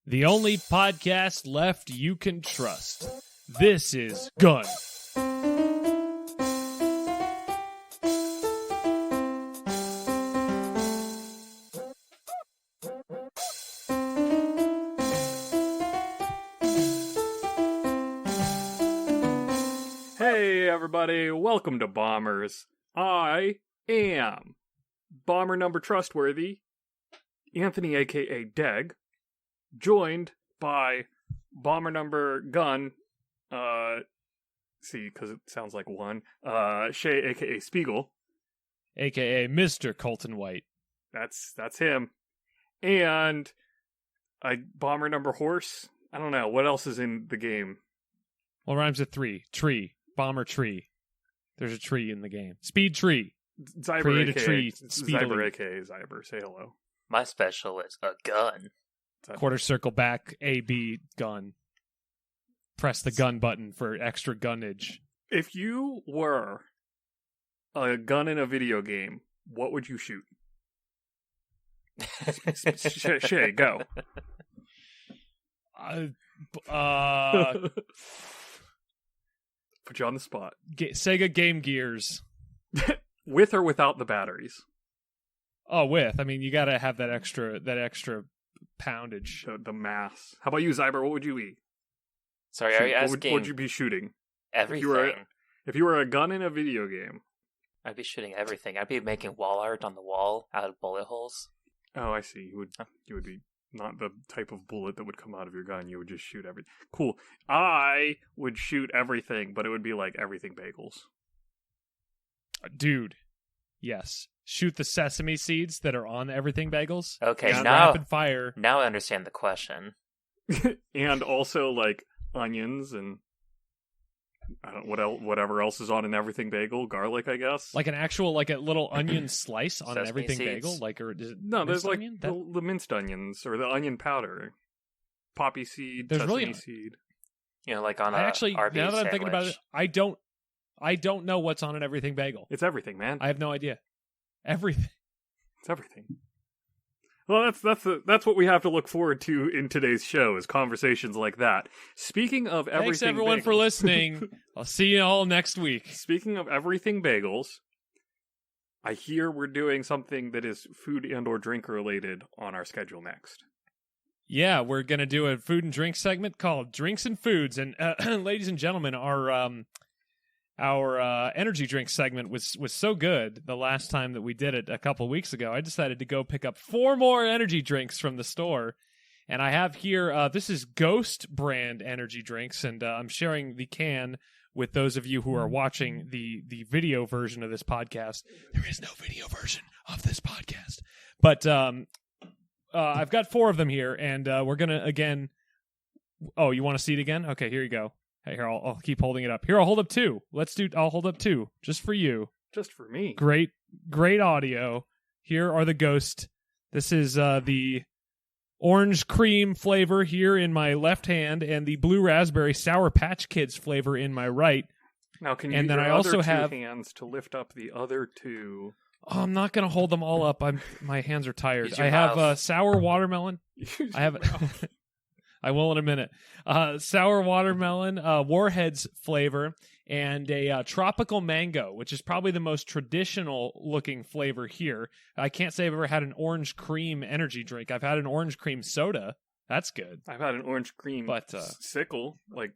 The only podcast left you can trust. This is Gun. Hey everybody, welcome to Bombers. I am Bomber Number Trustworthy, Anthony aka Deg, joined by Bomber Number Gun, because it sounds like one, Shay aka Spiegel. A.K.A. Mr. Colton White. That's him. And Bomber Number Horse. I don't know, what else is in the game? Well, rhymes with three. Tree. Bomber tree. There's a tree in the game. Speed tree. Zyber Create a aka tree Zyber speedily. aka Zyber. Say hello. My special is a gun. Quarter circle back, A-B, gun. Press the gun button for extra gunnage. If you were a gun in a video game, what would you shoot? Shay, go. Put you on the spot. Sega Game Gears. With or without the batteries? Oh, with. I mean, you gotta have that extra poundage. The mass. How about you, Zyber? What would you eat? Sorry, are you asking What would you be shooting? everything? If you were a gun in a video game. I'd be shooting everything. I'd be making wall art on the wall out of bullet holes. Oh, I see. You would be not the type of bullet that would come out of your gun. You would just shoot everything. Cool. I would shoot everything, but it would be like everything bagels. Dude. Yes. Shoot the sesame seeds that are on everything bagels. Okay, Just now rapid fire. I understand the question. And also like onions and I don't whatever else is on an everything bagel, garlic, I guess. Like an actual, like a little onion slice on an Sesame everything seeds. bagel? Like, or is it No, there's minced like onion? the minced onions or the onion powder, poppy seed, There's sesame really- seed. You know, like on a I actually, Arby's now that I'm thinking about sandwich. it, I don't know what's on an everything bagel. It's everything, man. I have no idea. Everything. It's everything. Well, that's what we have to look forward to in today's show is conversations like that. Speaking of everything, Thanks everyone for bagels- listening. I'll see you all next week. Speaking of everything bagels, I hear we're doing something that is food and or drink related on our schedule next. Yeah, we're gonna do a food and drink segment called Drinks and Foods. And ladies and gentlemen, our energy drink segment was so good the last time that we did it a couple weeks ago. I decided to go pick up 4 more energy drinks from the store. And I have here, this is Ghost brand energy drinks, and I'm sharing the can with those of you who are watching the video version of this podcast. There is no video version of this podcast. But I've got 4 of them here, and we're going to, again... Oh, you want to see it again? Okay, here you go. Hey, here, I'll keep holding it up. Here, I'll hold up 2. I'll hold up 2, just for you. Just for me. Great audio. Here are the Ghost. This is the orange cream flavor here in my left hand, and the blue raspberry Sour Patch Kids flavor in my right. Now, can you And use then your I also other 2 have- hands to lift up the other 2? Oh, I'm not going to hold them all up. My hands are tired. Use your I have mouth. sour watermelon. I have... I will in a minute. Sour watermelon, Warheads flavor, and a tropical mango, which is probably the most traditional looking flavor here. I can't say I've ever had an orange cream energy drink. I've had an orange cream soda. That's good. I've had an orange cream But, sickle, like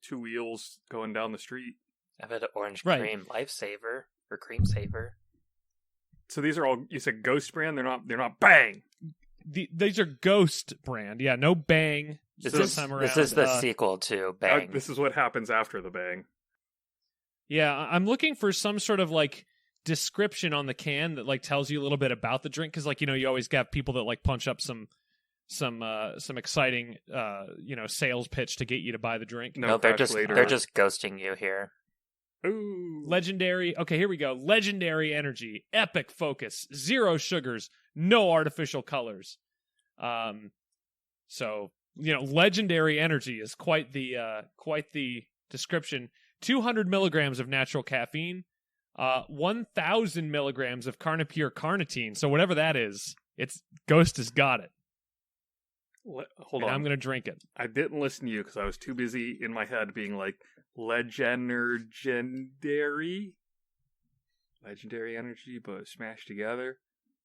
2 wheels going down the street. I've had an orange Right. cream lifesaver or cream saver. So these are all, you said Ghost brand? They're not Bang! These are Ghost brand. Yeah, no Bang. This time is around. the sequel to Bang. This is what happens after the Bang. Yeah, I'm looking for some sort of like description on the can that like tells you a little bit about the drink, because like, you know, you always got people that like punch up some exciting sales pitch to get you to buy the drink. No, they're catch later. just ghosting you here. Ooh. Legendary. Okay, here we go. Legendary energy, epic focus, 0 sugars, no artificial colors. So legendary energy is quite the description. 200 milligrams of natural caffeine, 1,000 milligrams of Carnipure carnitine. So whatever that is, Ghost has got it. Hold and on. I'm going to drink it. I didn't listen to you because I was too busy in my head being like, legendary energy, but smashed together.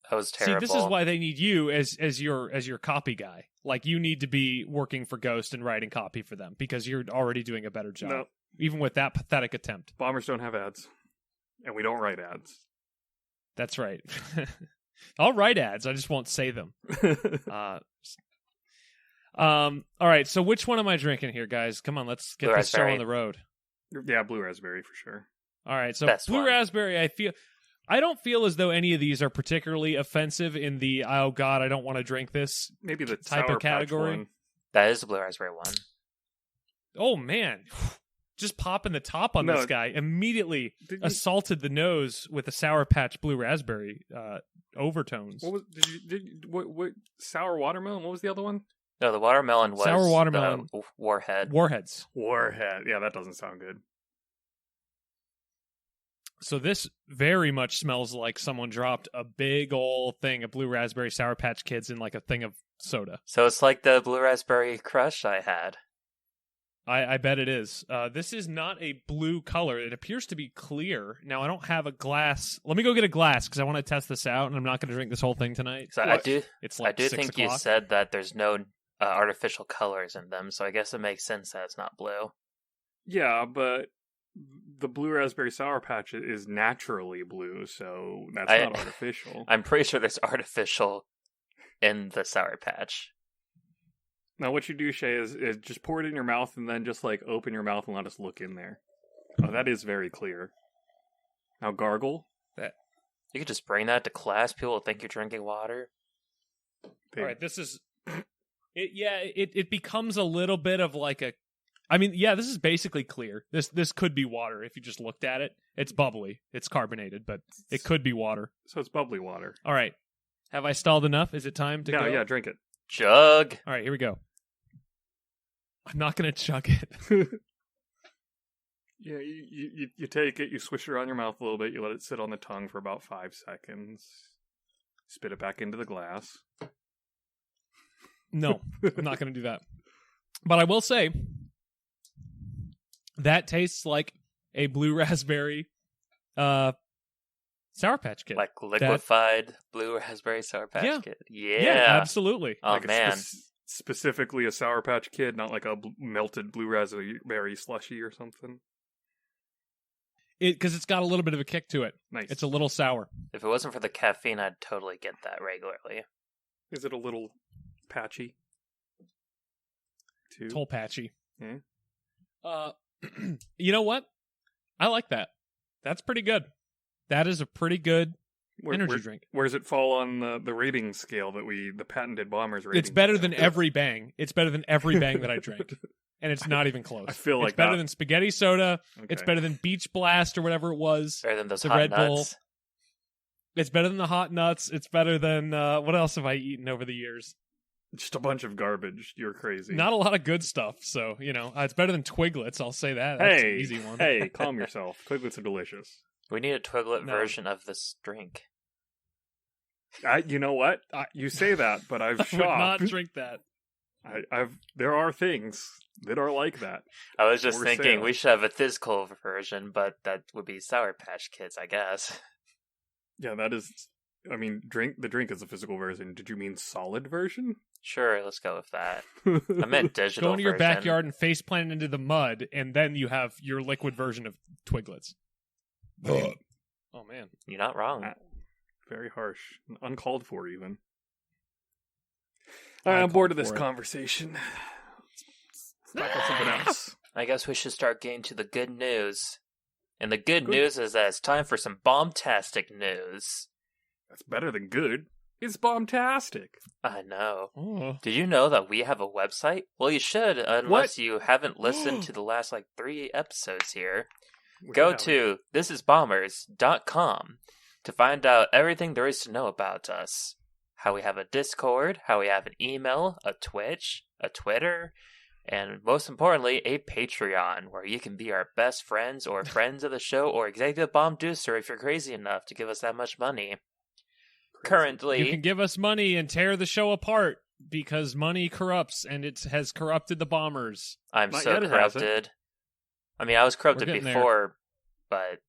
That was terrible. See, this is why they need you as your copy guy. Like, you need to be working for Ghost and writing copy for them because you're already doing a better job. No. Even with that pathetic attempt. Bombers don't have ads. And we don't write ads. That's right. I'll write ads. I just won't say them. All right. So which one am I drinking here, guys? Come on, let's get this show on the road. Yeah, blue raspberry for sure. All right. So Best blue one. raspberry, I don't feel as though any of these are particularly offensive in the "oh God, I don't want to drink this" Maybe the type Sour of category. Patch one. That is the blue raspberry one. Oh man, just popping the top on this guy immediately assaulted the nose with the Sour Patch blue raspberry overtones. What was what sour watermelon? What was the other one? No, the watermelon was Sour watermelon. the warhead. Warheads. Warhead. Yeah, that doesn't sound good. So this very much smells like someone dropped a big old thing of blue raspberry Sour Patch Kids in like a thing of soda. So it's like the blue raspberry crush I had. I bet it is. This is not a blue color. It appears to be clear. Now, I don't have a glass. Let me go get a glass because I want to test this out, and I'm not going to drink this whole thing tonight. So I do It's 6 think o'clock. you said that there's no artificial colors in them, so I guess it makes sense that it's not blue. Yeah, but the blue raspberry Sour Patch is naturally blue, so that's not artificial. I'm pretty sure there's artificial in the Sour Patch. Now, what you do, Shay, is just pour it in your mouth and then just like open your mouth and let us look in there. Oh, that is very clear. Now gargle. You could just bring that to class. People will think you're drinking water. All right, this is... It becomes a little bit of like a... I mean, yeah, this is basically clear. This could be water if you just looked at it. It's bubbly. It's carbonated, but it could be water. So it's bubbly water. All right. Have I stalled enough? Is it time to go? Yeah, drink it. Jug. All right, here we go. I'm not going to chug it. Yeah, you take it, you swish it around your mouth a little bit, you let it sit on the tongue for about 5 seconds. Spit it back into the glass. No, I'm not going to do that. But I will say, that tastes like a blue raspberry Sour Patch Kid. Like liquefied blue raspberry Sour Patch Kid. Yeah, absolutely. Oh, like man. Specifically a Sour Patch Kid, not like a melted blue raspberry slushy or something. Because it's got a little bit of a kick to it. Nice. It's a little sour. If it wasn't for the caffeine, I'd totally get that regularly. Is it a little patchy? Too? Toll patchy. Yeah. You know what? I like that. That's pretty good. That is a pretty good energy drink. Where does it fall on the rating scale the patented Bombers rating? It's better than every bang. It's better than every bang that I drank. And it's not even close. I feel like it's better than spaghetti soda. Okay. It's better than Beach Blast or whatever it was. Better than those the hot Red nuts. Bull. It's better than the hot nuts. It's better than what else have I eaten over the years? Just a bunch of garbage. You're crazy. Not a lot of good stuff. So it's better than Twiglets. I'll say that. That's an easy one. Hey, calm yourself. Twiglets are delicious. We need a Twiglet version of this drink. You know what? You say that, but I've I shopped. would not drink that. There are things that are like that. I was just For thinking sale. we should have a ThisIsBombers version, but that would be Sour Patch Kids, I guess. Yeah, that is. I mean, the drink is a physical version. Did you mean solid version? Sure, let's go with that. I meant digital. Go into your version. backyard and face plant into the mud, and then you have your liquid version of Twiglets. Oh man, You're not wrong. Very harsh, uncalled for, even. I'm bored of this conversation. Let's talk about something else. I guess we should start getting to the good news. And the good news is that it's time for some bombtastic news. That's better than good. It's bombtastic. I know. Oh. Did you know that we have a website? Well, you should, unless you haven't listened to the last 3 episodes here. Go to ThisIsBombers.com to find out everything there is to know about us. How we have a Discord, how we have an email, a Twitch, a Twitter, and most importantly, a Patreon, where you can be our best friends or friends of the show or executive bomb deucer if you're crazy enough to give us that much money. Currently, You can give us money and tear the show apart because money corrupts, and it has corrupted the bombers. I'm Not so yet, it hasn't. corrupted. I mean, I was corrupted We're getting before, but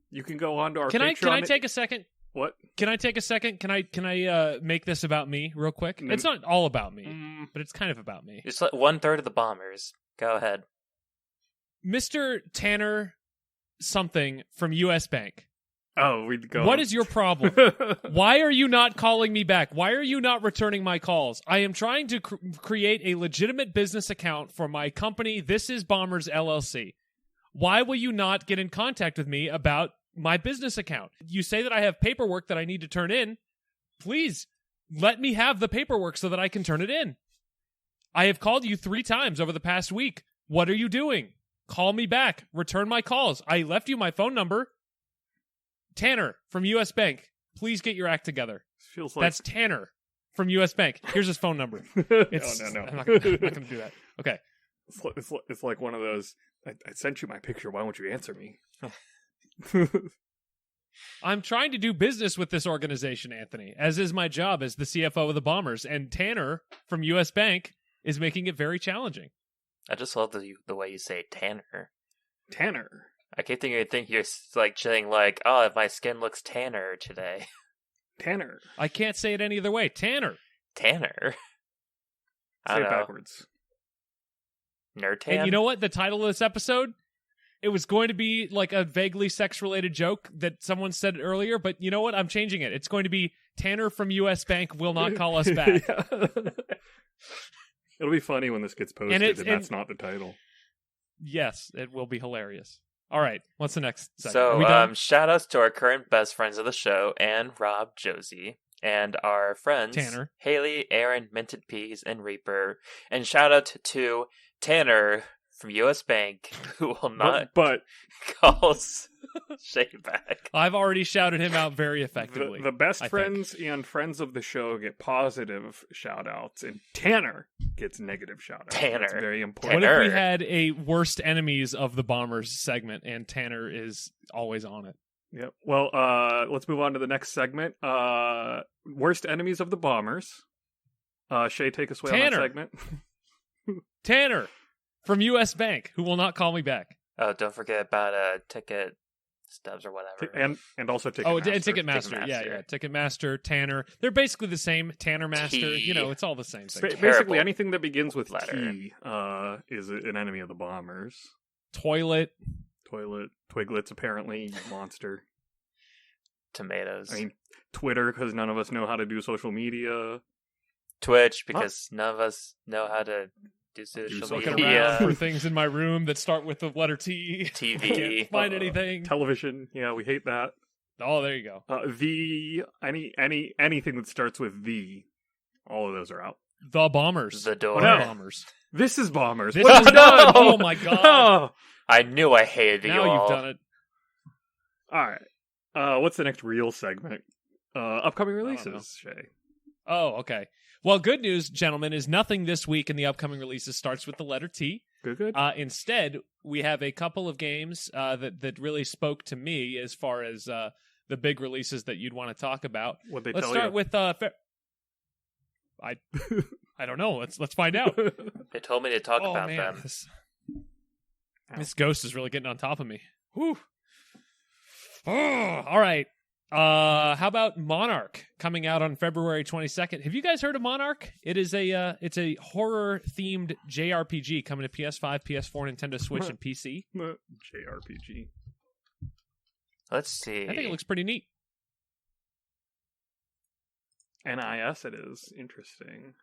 You can go on to our Can I Patreon. take a second? What? Can I take a second? Can I make this about me real quick? Mm. It's not all about me, but it's kind of about me. it's like 1/3 of the bombers. Go ahead. Mr. Tanner something from US Bank. Oh, we'd go. What is your problem? Why are you not calling me back? Why are you not returning my calls? I am trying to create a legitimate business account for my company, ThisIsBombers LLC. Why will you not get in contact with me about my business account? You say that I have paperwork that I need to turn in. Please, let me have the paperwork so that I can turn it in. I have called you 3 times over the past week. What are you doing? Call me back. Return my calls. I left you my phone number. Tanner from US Bank, please get your act together. Feels like That's Tanner from US Bank. Here's his phone number. no. I'm not going to do that. Okay. It's like one of those. I sent you my picture. Why won't you answer me? I'm trying to do business with this organization, Anthony, as is my job as the CFO of the Bombers, and Tanner from US Bank is making it very challenging. I just love the way you say Tanner. Tanner. I keep thinking you're like saying like, oh, my skin looks tanner today. Tanner. I can't say it any other way. Tanner. Tanner. I Say don't it know. backwards. Nerd tan. And you know what? The title of this episode, it was going to be like a vaguely sex-related joke that someone said earlier, but you know what? I'm changing it. It's going to be Tanner from US Bank will not call us back. Yeah. It'll be funny when this gets posted, and that's not the title. Yes, it will be hilarious. All right, what's the next segment? So, Are we done? shout outs to our current best friends of the show, Anne, Rob, Josie, and our friends Tanner, Haley, Aaron, Minted Peas, and Reaper. And shout out to Tanner from US Bank, who will not but call Shay back. I've already shouted him out very effectively. The best friends and friends of the show get positive shout outs, and Tanner gets negative shout outs. Tanner. That's very important. What Tanner. if we had a worst enemies of the Bombers segment and Tanner is always on it? Yep. Well, let's move on to the next segment. Worst enemies of the Bombers. Shay, take us away on that Tanner. segment. Tanner from US Bank, who will not call me back. Oh, don't forget about ticket stubs or whatever. And also Ticketmaster. Oh, and Ticketmaster. Ticketmaster. Yeah. Ticketmaster, Tanner. They're basically the same. Tanner Master. T. You know, it's all the same thing. Basically, Terrible anything that begins with letter. T is an enemy of the Bombers. Toilet. Toilet. Twiglets, apparently. Monster. Tomatoes. I mean, Twitter, because none of us know how to do social media. Twitch, because none of us know how to do social social Looking media. around for things in my room that start with the letter T. TV. Can't find anything. Television. Yeah, we hate that. Oh, there you go. Anything that starts with the, all of those are out. The Bombers. The door. The No. Bombers. This is Bombers. This What is have you done. done? Oh my god. Oh. I knew I hated you Now all. you've done it. All right. What's the next real segment? Upcoming know. releases, Shay. Oh, okay. Well, good news, gentlemen, is nothing this week in the upcoming releases starts with the letter T. Good. Instead, we have a couple of games that really spoke to me as far as the big releases that you'd want to talk about. What'd they Let's tell start you? with I don't know. Let's find out. They told me to talk Oh, about man. them. This ghost is really getting on top of me. Whew. Oh, all right. How about Monarch coming out on February 22nd? Have you guys heard of Monarch? It's a horror themed JRPG coming to PS5, PS4, Nintendo Switch, and PC. JRPG. Let's see. I think it looks pretty neat. NIS it is. Interesting.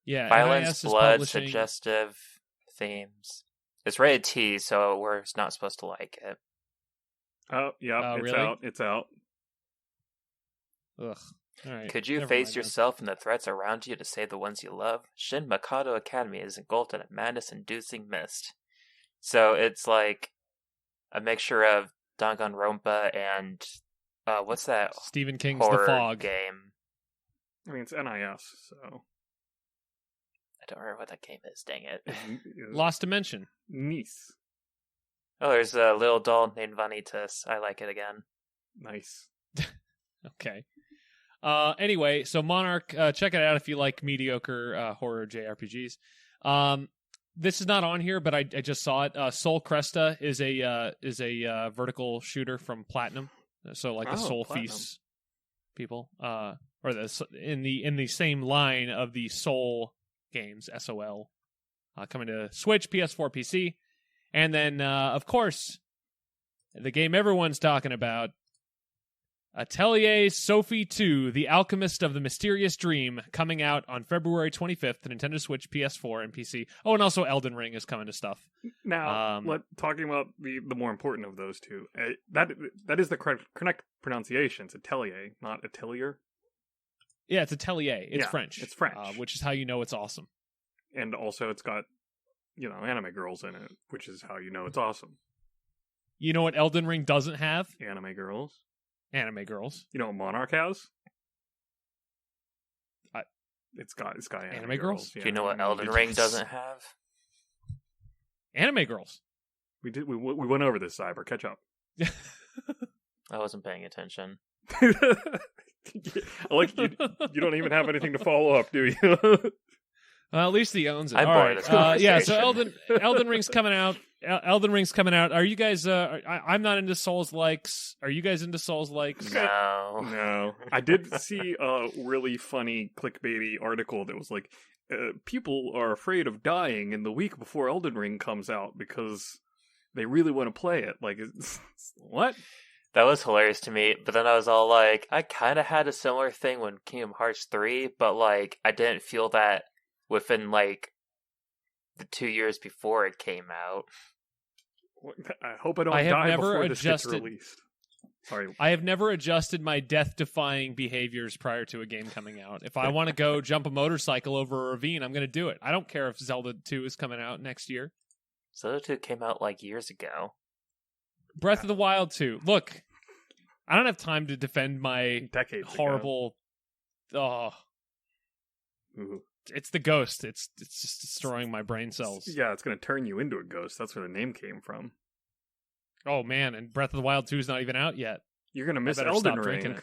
Yeah, Violence, NIS is blood, publishing- suggestive themes. It's rated T, so we're not supposed to like it. Oh, yeah, Oh, it's really? out. It's out. Ugh. All right. Could you Never face mind then. yourself and the threats around you to save the ones you love? Shin Makoto Academy is engulfed in a madness-inducing mist. So it's like a mixture of Danganronpa and what's that Stephen King's horror The Fog. game? I mean, it's NIS, so. I don't remember what that game is. Dang it! Lost Dimension. Nice. Oh, there's a little doll named Vanitas. I like it again. Nice. Okay. Anyway, so Monarch, check it out if you like mediocre horror JRPGs. This is not on here, but I just saw it. Soul Cresta is a vertical shooter from Platinum, so like the Soul Platinum. Feast people, or in the same line of the Soul games, SOL, coming to Switch, PS4, PC, and then of course the game everyone's talking about. Atelier Sophie 2, The Alchemist of the Mysterious Dream, coming out on February 25th to Nintendo Switch, PS4, and PC. Oh, and also Elden Ring is coming to stuff. Now, talking about the more important of those two, that is the correct pronunciation. It's Atelier, not Atelier. Yeah, it's Atelier. It's French. It's French. Which is how you know it's awesome. And also it's got, anime girls in it, which is how you know it's awesome. You know what Elden Ring doesn't have? Anime girls. Anime girls. You know what Monarch has? It's got anime girls. Do you know what Elden Ring doesn't have? Anime girls. We went over this, Cyber. Catch up. I wasn't paying attention. Like you don't even have anything to follow up, do you? At least he owns it. I'm all bored right. of this conversation. Yeah, so Elden Ring's coming out. Elden Ring's coming out. Are you guys? I'm not into Souls likes. Are you guys into Souls likes? No. I did see a really funny clickbaity article that was like, people are afraid of dying in the week before Elden Ring comes out because they really want to play it. Like, what? That was hilarious to me, but then I was all like, I kind of had a similar thing when Kingdom Hearts 3, but like, I didn't feel that within like the 2 years before it came out. I hope I don't die before this gets released. Sorry. I have never adjusted my death-defying behaviors prior to a game coming out. If I want to go jump a motorcycle over a ravine, I'm going to do it. I don't care if Zelda 2 is coming out next year. Zelda 2 came out like years ago. Breath of the Wild 2. Look, I don't have time to defend my decades horrible... ago. Oh. It's the ghost. It's just destroying my brain cells. Yeah, it's going to turn you into a ghost. That's where the name came from. Oh, man, and Breath of the Wild 2 is not even out yet. You're going to miss Elden Ring.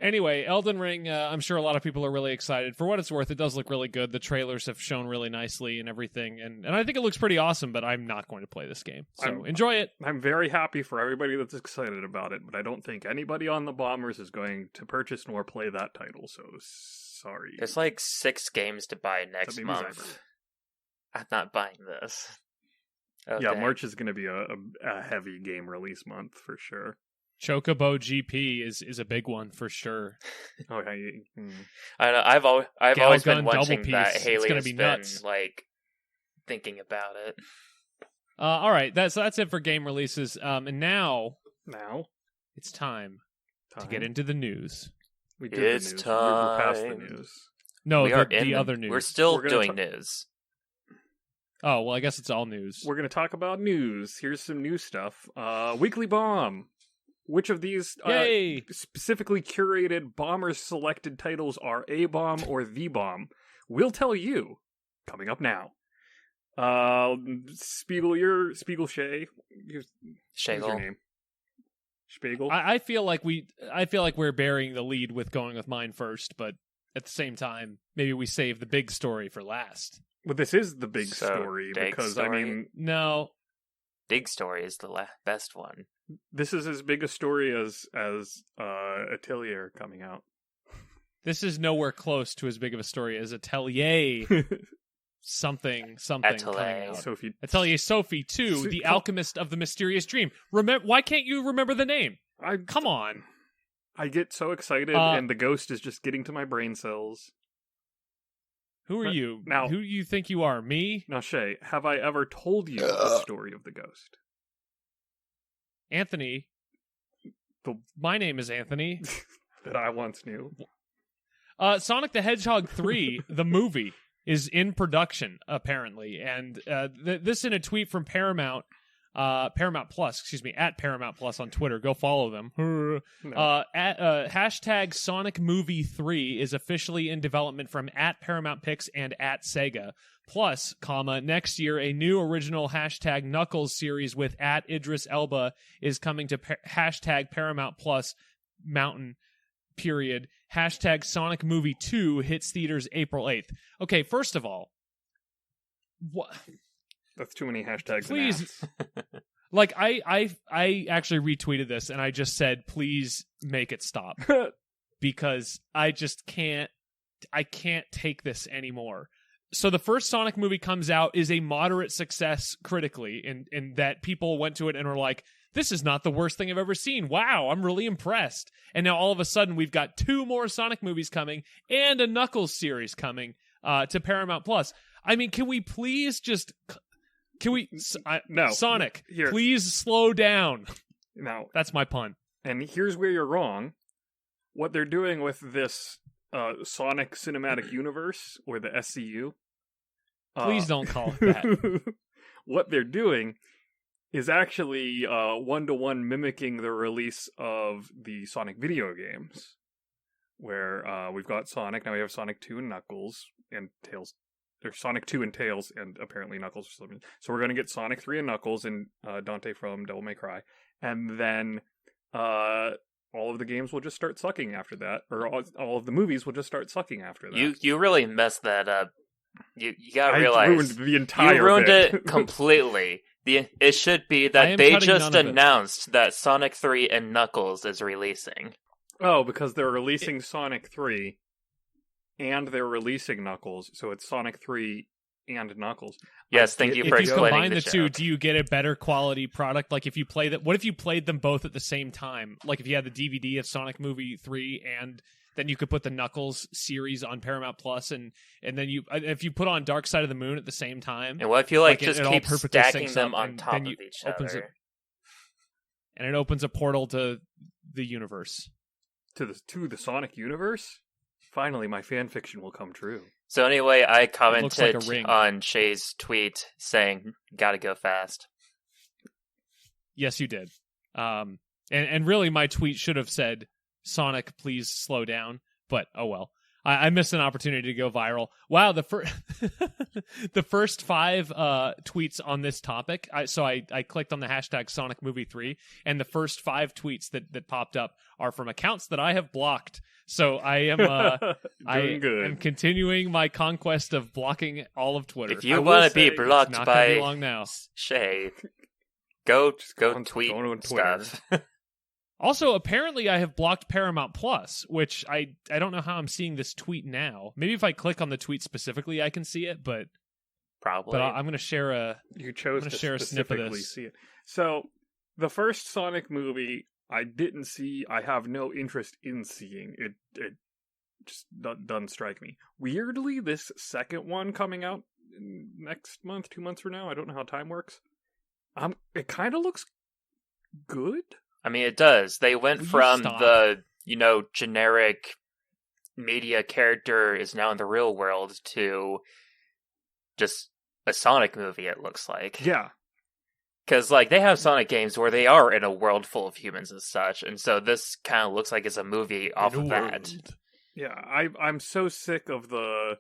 Anyway, Elden Ring, I'm sure a lot of people are really excited. For what it's worth, it does look really good. The trailers have shown really nicely and everything, and I think it looks pretty awesome, but I'm not going to play this game. So enjoy it. I'm very happy for everybody that's excited about it, but I don't think anybody on the Bombers is going to purchase nor play that title, so sorry. There's like 6 games to buy next month. I'm not buying this. Oh, yeah, dang. March is going to be a heavy game release month for sure. Chocobo GP is a big one for sure. Okay, I know. I've always been watching that. Haley's been nuts. Like thinking about it. All right, that's it for game releases. And now it's time to get into the news. We did the news. We're past the news. No, the other news. We're still doing news. Oh well, I guess it's all news. We're going to talk about news. Here's some new stuff. Weekly Bomb. Which of these specifically curated Bombers selected titles are A Bomb or The Bomb? We'll tell you coming up now. Spiegel, Shay. What's your name? Spiegel. I feel like we're bearing the lead with going with mine first, but at the same time, maybe we save the big story for last. But this is the big story because no. Big story is the best one. This is as big a story as Atelier coming out. This is nowhere close to as big of a story as Atelier something Atelier. Atelier Sophie 2, The Alchemist of the Mysterious Dream. Why can't you remember the name? Come on. I get so excited and the ghost is just getting to my brain cells. Who are you? Now, who do you think you are? Me? Now, Shay, have I ever told you the story of the ghost? Anthony. My name is Anthony. That I once knew. Sonic the Hedgehog 3, the movie, is in production, apparently. And this in a tweet from Paramount Plus, at Paramount Plus on Twitter. Go follow them. Hashtag Sonic Movie 3 is officially in development from at Paramount Picks and at Sega. Plus, next year, a new original hashtag Knuckles series with at Idris Elba is coming to hashtag Paramount Plus. mountain, period. Hashtag Sonic Movie 2 hits theaters April 8th. Okay, first of all, what? That's too many hashtags. Please. Like, I actually retweeted this, and I just said, please make it stop. Because I just can't take this anymore. So the first Sonic movie comes out, is a moderate success critically, in that people went to it and were like, this is not the worst thing I've ever seen. Wow, I'm really impressed. And now all of a sudden we've got 2 more Sonic movies coming and a Knuckles series coming to Paramount Plus. I mean, can we please just... No. Sonic, Here. please slow down. No. That's my pun. And here's where you're wrong. What they're doing with this Sonic Cinematic Universe, or the SCU... Please don't call it that. What they're doing is actually 1-to-1 mimicking the release of the Sonic video games. Where we've got Sonic, now we have Sonic 2 and Knuckles, and Tails. There's Sonic 2 and Tails, and apparently Knuckles or something. So we're going to get Sonic 3 and Knuckles and Dante from Devil May Cry. And then all of the games will just start sucking after that. Or all of the movies will just start sucking after that. You really messed that up. You gotta realize... I ruined the entire You ruined bit. it completely. It should be that they just announced that Sonic 3 and Knuckles is releasing. Oh, because they're releasing Sonic 3... and they're releasing Knuckles, so it's Sonic 3 and Knuckles. Yes, thank you for explaining the joke. If you combine the two, joke. do you get a better quality product? Like, if you play that, what if you played them both at the same time? Like, if you had the DVD of Sonic Movie 3, and then you could put the Knuckles series on Paramount Plus, and then if you put on Dark Side of the Moon at the same time, and what if you just keep stacking them on top of each other, and it opens a portal to the universe, to the Sonic universe? Finally, my fan fiction will come true. So anyway, I commented like on Shay's tweet saying, gotta go fast. Yes, you did. And really, my tweet should have said, Sonic, please slow down. But, oh well. I missed an opportunity to go viral. Wow, the first 5 tweets on this topic. I clicked on the hashtag Sonic Movie 3, and the first 5 tweets that popped up are from accounts that I have blocked. So I am am continuing my conquest of blocking all of Twitter. If you want to be blocked not by be long now. Shay, go tweet stuff. Also, apparently I have blocked Paramount Plus, which I don't know how I'm seeing this tweet now. Maybe if I click on the tweet specifically, I can see it, but probably. But I'm going to share a. You chose to share a snip of this. See it. So the first Sonic movie I didn't see. I have no interest in seeing it. It just doesn't strike me. Weirdly, this second one coming out next month, 2 months from now. I don't know how time works. It kind of looks good. I mean, it does. They went from the, generic media character is now in the real world to just a Sonic movie, it looks like. Yeah. Because, they have Sonic games where they are in a world full of humans and such, and so this kind of looks like it's a movie off of that. Yeah, I'm so sick of the...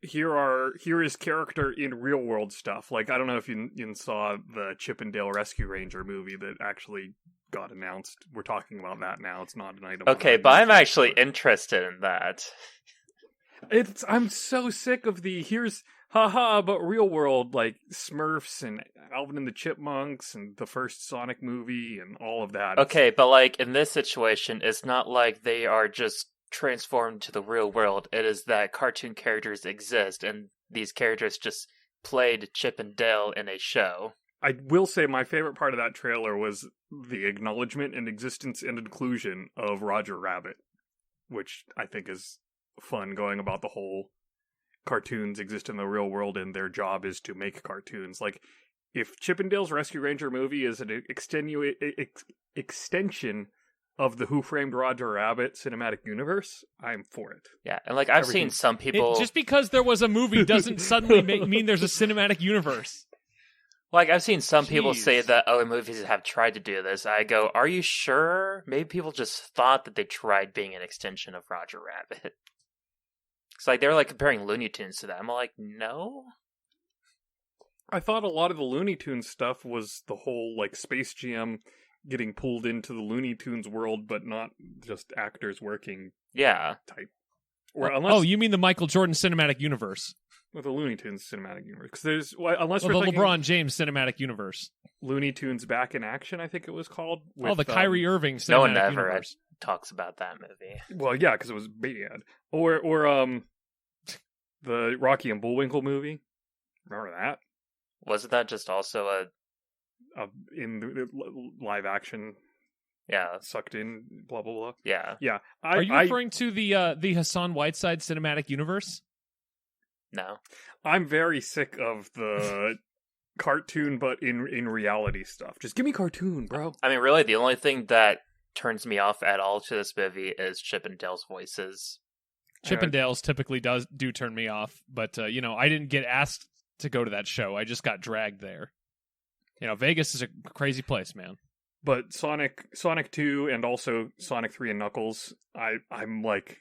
Here is character in real world stuff. I don't know if you saw the Chip and Dale Rescue Ranger movie that actually got announced. We're talking about that now. It's not an item. Okay, but I'm actually interested in that. I'm so sick of here's haha, but real world, Smurfs and Alvin and the Chipmunks and the first Sonic movie and all of that. Okay, but in this situation, it's not like they are just transformed to the real world. It is that cartoon characters exist, and these characters just played Chip and Dale in a show. I will say my favorite part of that trailer was the acknowledgement and existence and inclusion of Roger Rabbit, which I think is fun, going about the whole cartoons exist in the real world and their job is to make cartoons. If Chip and Dale's Rescue Ranger movie is an extension of the Who Framed Roger Rabbit cinematic universe, I'm for it. Yeah, and I've seen some people... just because there was a movie doesn't suddenly mean there's a cinematic universe. I've seen some people say that other movies have tried to do this. I go, are you sure? Maybe people just thought that they tried being an extension of Roger Rabbit. It's they're comparing Looney Tunes to that. I'm no? I thought a lot of the Looney Tunes stuff was the whole Space Jam getting pulled into the Looney Tunes world, but not just actors working Yeah. type. Or unless, you mean the Michael Jordan cinematic universe? With the Looney Tunes cinematic universe. Because there's, unless the we're thinking LeBron James cinematic universe. Looney Tunes Back in Action, I think it was called. With, the Kyrie Irving cinematic no one ever universe. talks about that movie. Well, yeah, because it was myriad. Or the Rocky and Bullwinkle movie. Remember that? Wasn't that just also in the live action? Yeah. Sucked in, blah, blah, blah. Yeah. Yeah. Are you referring to the Hassan Whiteside cinematic universe? No. I'm very sick of the cartoon, but in reality stuff. Just give me cartoon, bro. I mean, really, the only thing that turns me off at all to this movie is Chip and Dale's voices. Chippendales typically do turn me off, but I didn't get asked to go to that show. I just got dragged there. Vegas is a crazy place, man. But Sonic 2 and also Sonic 3 and Knuckles, I'm like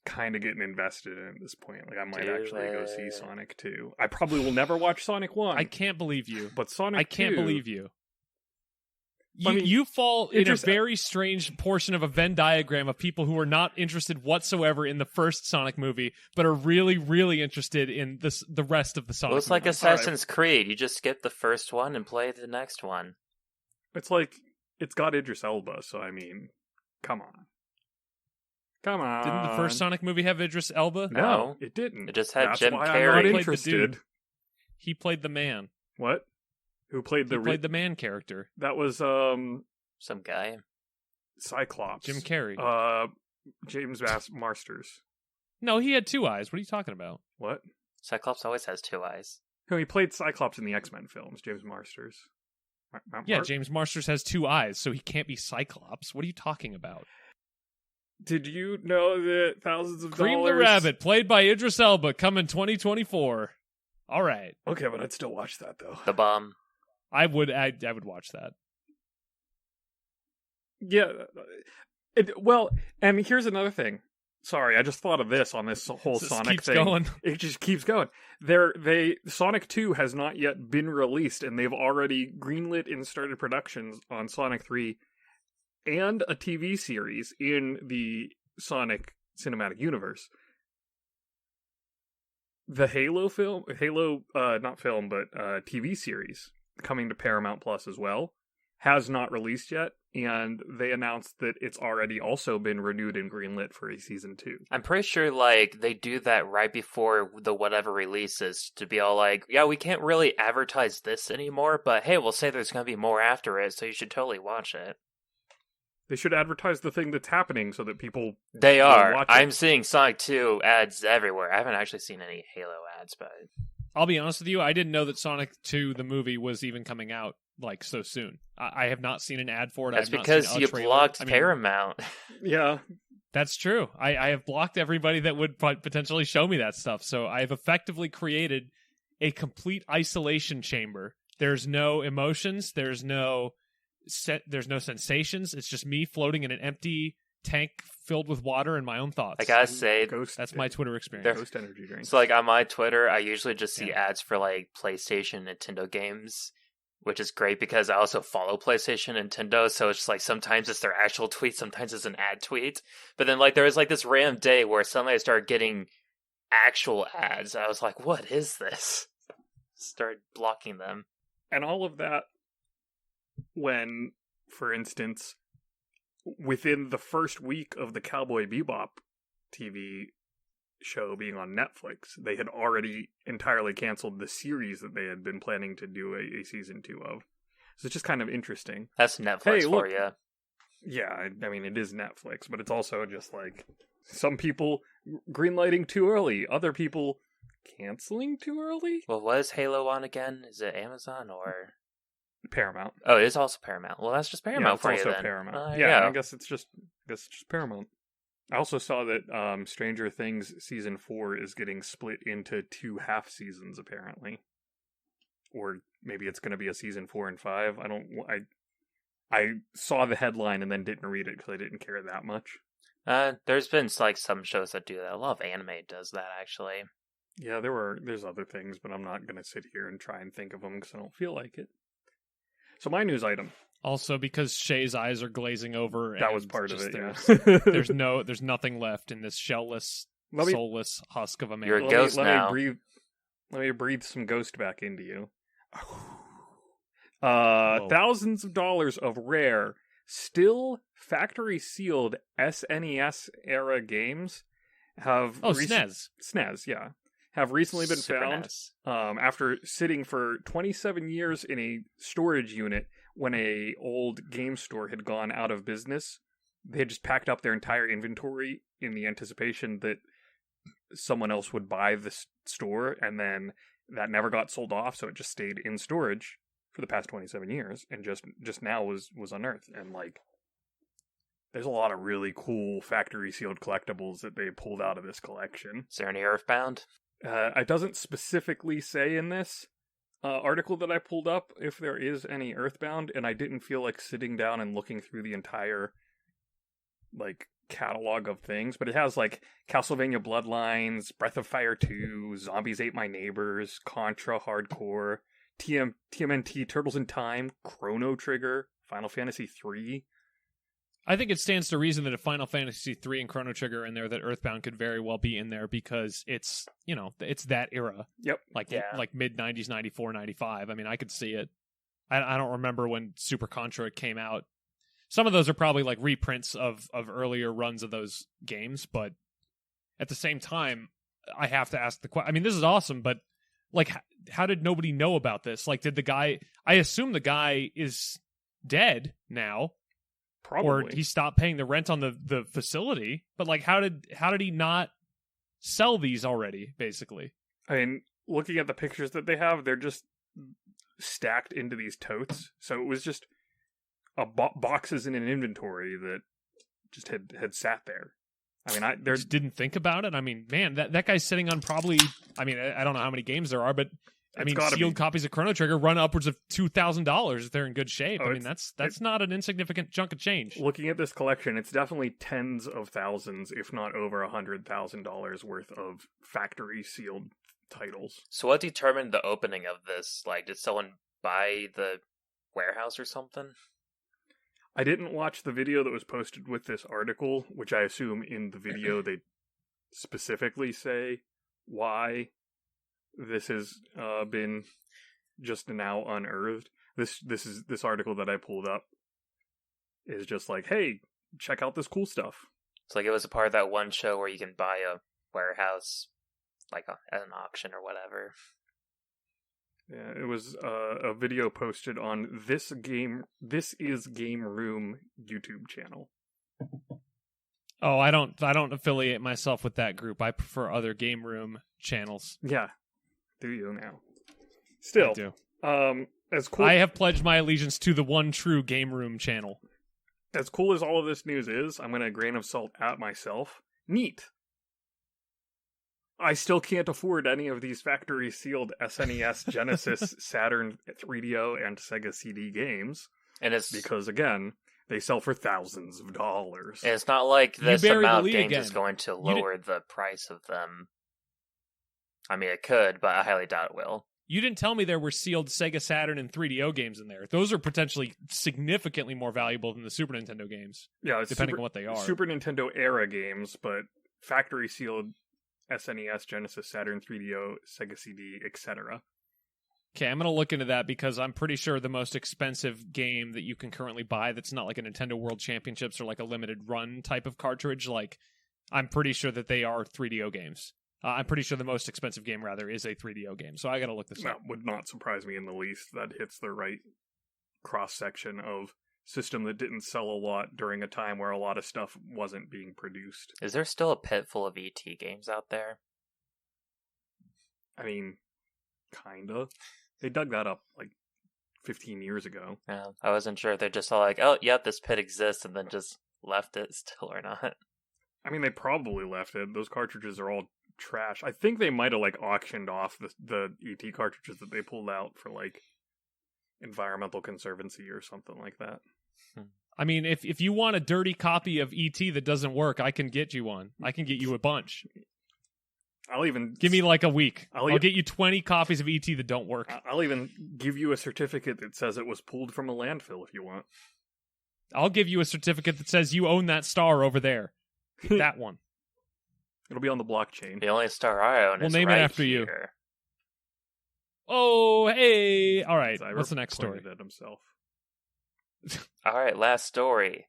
kind of getting invested in at this point. Like I might actually go see Sonic 2. I probably will never watch Sonic 1. I can't believe you. But Sonic 2. I can't believe you. You fall in a very strange portion of a Venn diagram of people who are not interested whatsoever in the first Sonic movie, but are really, really interested in the rest of the Sonic. Well, it's like movie. Assassin's Creed. You just skip the first one and play the next one. It's like it's got Idris Elba, so I mean, come on. Didn't the first Sonic movie have Idris Elba? No, it didn't. It just had That's Jim why Carrey. I'm not interested. He played the man. What? Who played the man character? That was some guy. Cyclops. Jim Carrey. James Marsters. No, he had 2 eyes. What are you talking about? What? Cyclops always has 2 eyes. No, he played Cyclops in the X-Men films. James Marsters. James Marsters has 2 eyes, so he can't be Cyclops. What are you talking about? Did you know that thousands of Cream dollars... the Rabbit, played by Idris Elba, coming 2024. All right. Okay, but I'd still watch that, though. The Bomb. I would watch that. Yeah. And here's another thing. Sorry, I just thought of this on this whole Sonic thing. Going. It just keeps going. Sonic 2 has not yet been released, and they've already greenlit and started productions on Sonic 3 and a TV series in the Sonic cinematic universe. The Halo TV series coming to Paramount Plus as well has not released yet, and they announced that it's already also been renewed and greenlit for a season 2. I'm pretty sure they do that right before the whatever releases to be all like, yeah, we can't really advertise this anymore, but hey, we'll say there's going to be more after it, so you should totally watch it. They should advertise the thing that's happening so that people They are. watch it. I'm seeing Sonic 2 ads everywhere. I haven't actually seen any Halo ads, but I'll be honest with you, I didn't know that Sonic 2, the movie, was even coming out so soon. I have not seen an ad for it. That's because you blocked Paramount. Yeah. That's true. I have blocked everybody that would potentially show me that stuff. So I have effectively created a complete isolation chamber. There's no emotions. There's no sensations. It's just me floating in an empty tank filled with water and my own thoughts. I gotta say, that's my Twitter experience. Ghost energy drink. So on my Twitter, I usually just see ads for PlayStation, Nintendo games, which is great because I also follow PlayStation, Nintendo. So it's just sometimes it's their actual tweet, sometimes it's an ad tweet. But then there was this random day where suddenly I started getting actual ads. I was like, what is this? Started blocking them. And all of that when, for instance, within the first week of the Cowboy Bebop TV show being on Netflix, they had already entirely canceled the series that they had been planning to do a season 2 of. So it's just kind of interesting. That's Netflix for you. Yeah, I mean, it is Netflix, but it's also just some people greenlighting too early, other people canceling too early. Well, what is Halo on again? Is it Amazon or Paramount? Oh, it is also Paramount. Well, that's just Paramount for you then. Paramount. Yeah, I guess it's just Paramount. I also saw that Stranger Things season 4 is getting split into 2 half seasons apparently, or maybe it's going to be a season 4 and 5. I saw the headline and then didn't read it because I didn't care that much. There's been some shows that do that. A lot of anime does that actually. Yeah, there's other things, but I'm not going to sit here and try and think of them because I don't feel like it. So my news item Also, because Shay's eyes are glazing over. That was part of it, there's nothing left in this shellless, soulless husk of a man. You're a ghost now. Let me breathe some ghost back into you. Thousands of dollars of rare, still factory-sealed SNES era games have... SNES, yeah. Have recently been found after sitting for 27 years in a storage unit when a old game store had gone out of business. They had just packed up their entire inventory in the anticipation that someone else would buy the store, and then that never got sold off, so it just stayed in storage for the past 27 years, and just now was unearthed. And, like, there's a lot of really cool factory-sealed collectibles that they pulled out of this collection. Is there any Earthbound? It doesn't specifically say in this article that I pulled up if there is any Earthbound, and I didn't feel like sitting down and looking through the entire, like, catalog of things, but it has, like, Castlevania Bloodlines, Breath of Fire 2, Zombies Ate My Neighbors, Contra Hardcore, TMNT, Turtles in Time, Chrono Trigger, Final Fantasy 3. I think it stands to reason that if Final Fantasy 3 and Chrono Trigger are in there, that Earthbound could very well be in there because it's, it's that era. Yep. Like mid-90s, 94, 95. I mean, I could see it. I don't remember when Super Contra came out. Some of those are probably like reprints of earlier runs of those games, but at the same time, I have to ask the question. I mean, this is awesome, but like, how did nobody know about this? Like, I assume the guy is dead now. Probably. Or he stopped paying the rent on the facility, but like, how did he not sell these already? Basically, I mean, looking at the pictures that they have, they're just stacked into these totes. So it was just boxes in an inventory that just had sat there. I mean, I just didn't think about it. I mean, man, that guy's sitting on probably. I mean, I don't know how many games there are, but I mean, sealed copies of Chrono Trigger run upwards of $2,000 if they're in good shape. I mean, that's not an insignificant chunk of change. Looking at this collection, it's definitely tens of thousands, if not over $100,000 worth of factory sealed titles. So what determined the opening of this? Like, did someone buy the warehouse or something? I didn't watch the video that was posted with this article, which I assume in the video they specifically say why this has been just now unearthed. This article that I pulled up is just like, hey, check out this cool stuff. It's like it was a part of that one show where you can buy a warehouse, like at an auction or whatever. Yeah, it was a video posted on This Is Game Room YouTube channel. Oh, I don't affiliate myself with that group. I prefer other Game Room channels. Yeah. Do you now? Still, I do. As cool. I have pledged my allegiance to the one true Game Room channel. As cool as all of this news is, I'm going to grain of salt at myself. Neat. I still can't afford any of these factory-sealed SNES, Genesis, Saturn 3DO, and Sega CD games. And it's because, again, they sell for thousands of dollars. And it's not like this amount of games is going to lower the price of them. I mean, it could, but I highly doubt it will. You didn't tell me there were sealed Sega Saturn and 3DO games in there. Those are potentially significantly more valuable than the Super Nintendo games. Yeah, depending on what they are. Super Nintendo era games, but factory-sealed SNES, Genesis, Saturn, 3DO, Sega CD, etc. Okay, I'm going to look into that because I'm pretty sure the most expensive game that you can currently buy that's not like a Nintendo World Championships or like a limited run type of cartridge, like, I'm pretty sure that they are 3DO games. I'm pretty sure the most expensive game, rather, is a 3DO game. So I got to look this up. That would not surprise me in the least. That hits the right cross-section of system that didn't sell a lot during a time where a lot of stuff wasn't being produced. Is there still a pit full of ET games out there? I mean, kinda. They dug that up like 15 years ago. Yeah, I wasn't sure if they're just all like, oh, yeah, this pit exists, and then just left it still or not. I mean, they probably left it. Those cartridges are all trash. I think they might have like auctioned off the ET cartridges that they pulled out for like Environmental Conservancy or something like that. I mean, if you want a dirty copy of ET that doesn't work, I can get you one. I can get you a bunch. I'll even give me like a week. I'll get you 20 copies of ET that don't work. I'll even give you a certificate that says it was pulled from a landfill if you want. I'll give you a certificate that says you own that star over there. That one. It'll be on the blockchain. The only star I own is name right it after here. you. Oh, hey! All right, Cyber what's the next story? pointed at himself. All right, last story.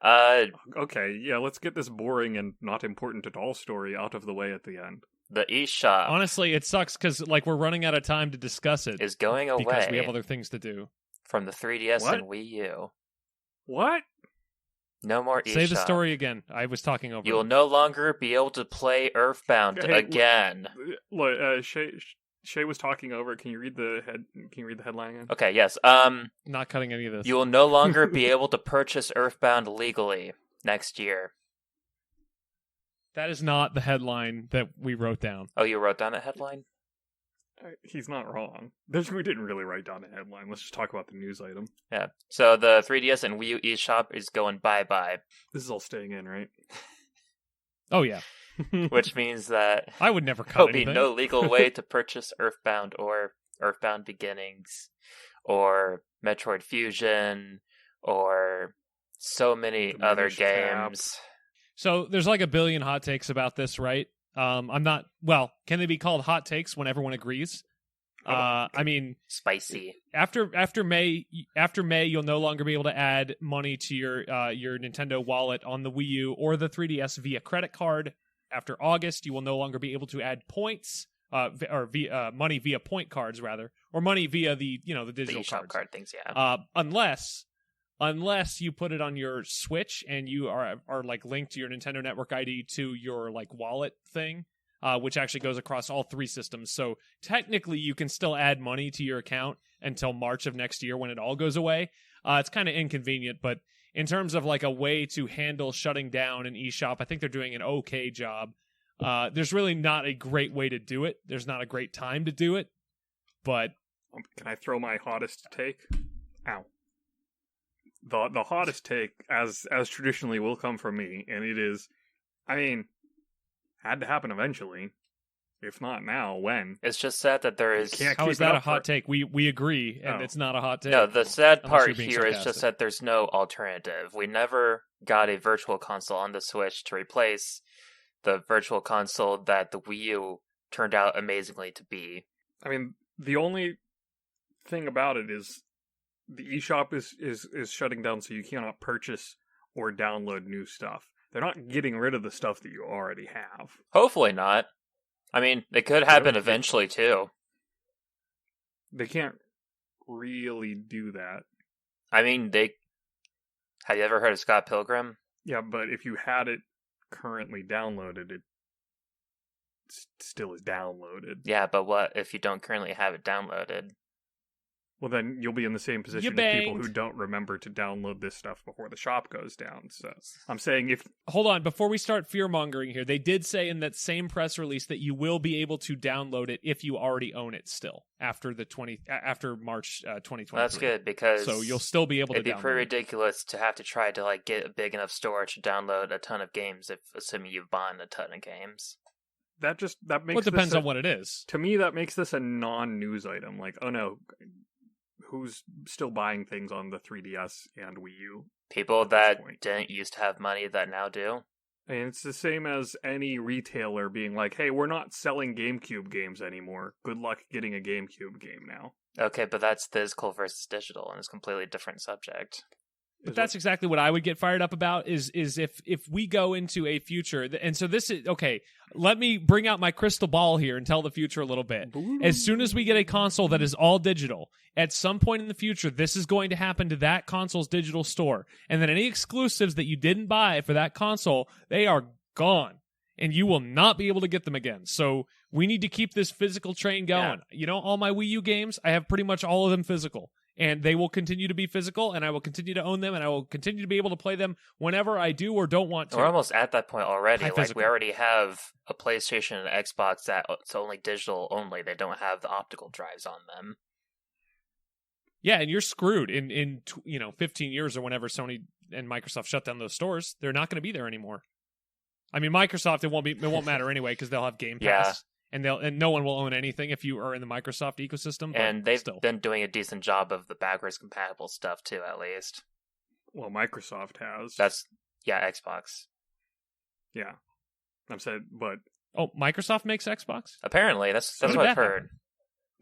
Okay, yeah, let's get this boring and not important at all story out of the way at the end. The eShop Honestly, it sucks because like we're running out of time to discuss it is going away because we have other things to do. from the 3DS What? and Wii U. What? No more eShop. Say the story again. I was talking over. You will no longer be able to play Earthbound Hey, again. Look, Shay was talking over. Can you read the headline again? Okay, yes. Not cutting any of this. You will no longer be able to purchase Earthbound legally next year. That is not the headline that we wrote down. Oh, you wrote down that headline? He's not wrong. We didn't really write down a headline. Let's just talk about the news item. Yeah. So the 3DS and Wii U eShop is going bye-bye, This is all staying in, right? Oh yeah, which means that I would never cut there'll be anything. no legal way to purchase Earthbound or Earthbound Beginnings or Metroid Fusion or so many The other Minish Cap. games. So there's like a billion hot takes about this, right? I'm not. Well, can they be called hot takes when everyone agrees? I mean, Spicy. after May, you'll no longer be able to add money to your Nintendo wallet on the Wii U or the 3DS via credit card. After August, you will no longer be able to add points, or via money via point cards rather, or money via the digital The eShop cards. card things, yeah. Unless you put it on your Switch and you are like linked to your Nintendo Network ID to your like wallet thing, which actually goes across all three systems. So technically, you can still add money to your account until March of next year when it all goes away. It's kind of inconvenient, but in terms of like a way to handle shutting down an eShop, I think they're doing an okay job. There's really not a great way to do it. There's not a great time to do it, but Can I throw my hottest take? Ow. The hottest take, as traditionally, will come from me, and it is, I mean, had to happen eventually. If not now, when? It's just sad that there You is... can't how keep is it that a up hot for- take? We agree, and Oh. it's not a hot take. No, the sad Unless part you're being here is just sarcastic. that there's no alternative. We never got a virtual console on the Switch to replace the virtual console that the Wii U turned out amazingly to be. I mean, the only thing about it is the eShop is shutting down, so you cannot purchase or download new stuff. They're not getting rid of the stuff that you already have. Hopefully not. I mean, it could happen Really? eventually, too. They can't really do that. I mean, have you ever heard of Scott Pilgrim? Yeah, but if you had it currently downloaded, it still is downloaded. Yeah, but what if you don't currently have it downloaded? Well, then you'll be in the same position as people who don't remember to download this stuff before the shop goes down. So I'm saying if... Hold on, before we start fear-mongering here, they did say in that same press release that you will be able to download it if you already own it still, after March 2023. Well, that's good, because So you'll still be able to it'd be download pretty it. ridiculous to have to try to like get a big enough storage to download a ton of games, if assuming you've bought a ton of games. That makes Well, it depends this on what it is. To me, that makes this a non-news item. Like, oh no, who's still buying things on the 3DS and Wii U? People at this that point? didn't used to have money that now do. And it's the same as any retailer being like, hey, we're not selling GameCube games anymore. Good luck getting a GameCube game now. Okay, but that's physical versus digital, and it's a completely different subject. But that's exactly what I would get fired up about is if we go into a future, and so this is, okay, let me bring out my crystal ball here and tell the future a little bit. As soon as we get a console that is all digital, at some point in the future, this is going to happen to that console's digital store. And then any exclusives that you didn't buy for that console, they are gone. And you will not be able to get them again. So we need to keep this physical train going. Yeah. You know, all my Wii U games, I have pretty much all of them physical. And they will continue to be physical, and I will continue to own them, and I will continue to be able to play them whenever I do or don't want to. We're almost at that point already. High Like, physical. we already have a PlayStation and an Xbox that it's only digital only. They don't have the optical drives on them. Yeah, and you're screwed in 15 years or whenever Sony and Microsoft shut down those stores. They're not going to be there anymore. I mean, Microsoft, it won't matter anyway because they'll have Game Yeah. Pass. and no one will own anything if you are in the Microsoft ecosystem. And they've still been doing a decent job of the backwards compatible stuff too, at least. Well, Microsoft has. Xbox. Yeah, I'm saying, but Microsoft makes Xbox? Apparently, that's what I've heard.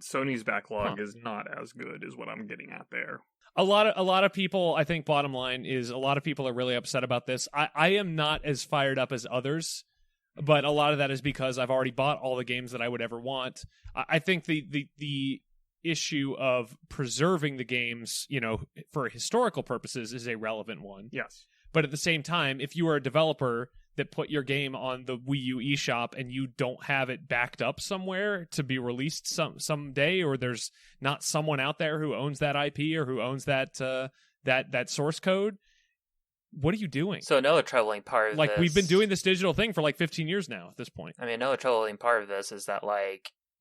Sony's backlog is not as good, is what I'm getting at there. A lot of people, I think, bottom line is a lot of people are really upset about this. I am not as fired up as others, but a lot of that is because I've already bought all the games that I would ever want. I think the issue of preserving the games, for historical purposes is a relevant one. Yes. But at the same time, if you are a developer that put your game on the Wii U eShop and you don't have it backed up somewhere to be released someday, or there's not someone out there who owns that IP or who owns that source code, what are you doing? So another troubling part of this... we've been doing this digital thing for 15 years now at this point. I mean, another troubling part of this is that,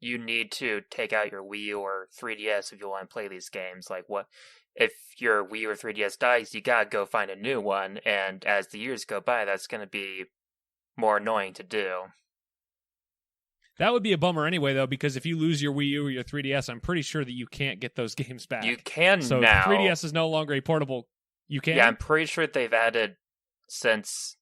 you need to take out your Wii U or 3DS if you want to play these games. What if your Wii U or 3DS dies, you gotta go find a new one, and as the years go by, that's gonna be more annoying to do. That would be a bummer anyway, though, because if you lose your Wii U or your 3DS, I'm pretty sure that you can't get those games back. You can so now. So 3DS is no longer a portable... You can? Yeah, I'm pretty sure they've added since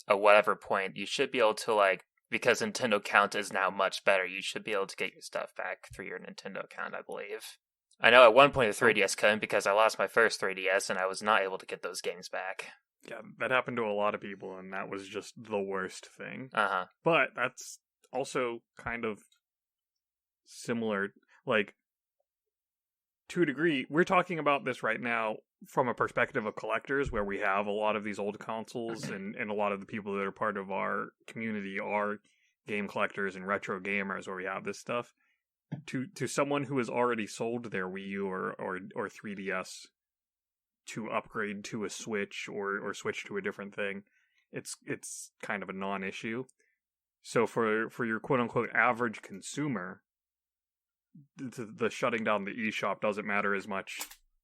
a whatever point, you should be able to, because Nintendo Account is now much better, you should be able to get your stuff back through your Nintendo account, I believe. I know at one point the 3DS couldn't because I lost my first 3DS and I was not able to get those games back. Yeah, that happened to a lot of people, and that was just the worst thing. Uh-huh. But that's also kind of similar, to a degree. We're talking about this right now from a perspective of collectors, where we have a lot of these old consoles, and a lot of the people that are part of our community are game collectors and retro gamers, where we have this stuff. To someone who has already sold their Wii U or 3DS to upgrade to a Switch or switch to a different thing, it's kind of a non-issue. So for your quote-unquote average consumer, the shutting down the eShop doesn't matter as much.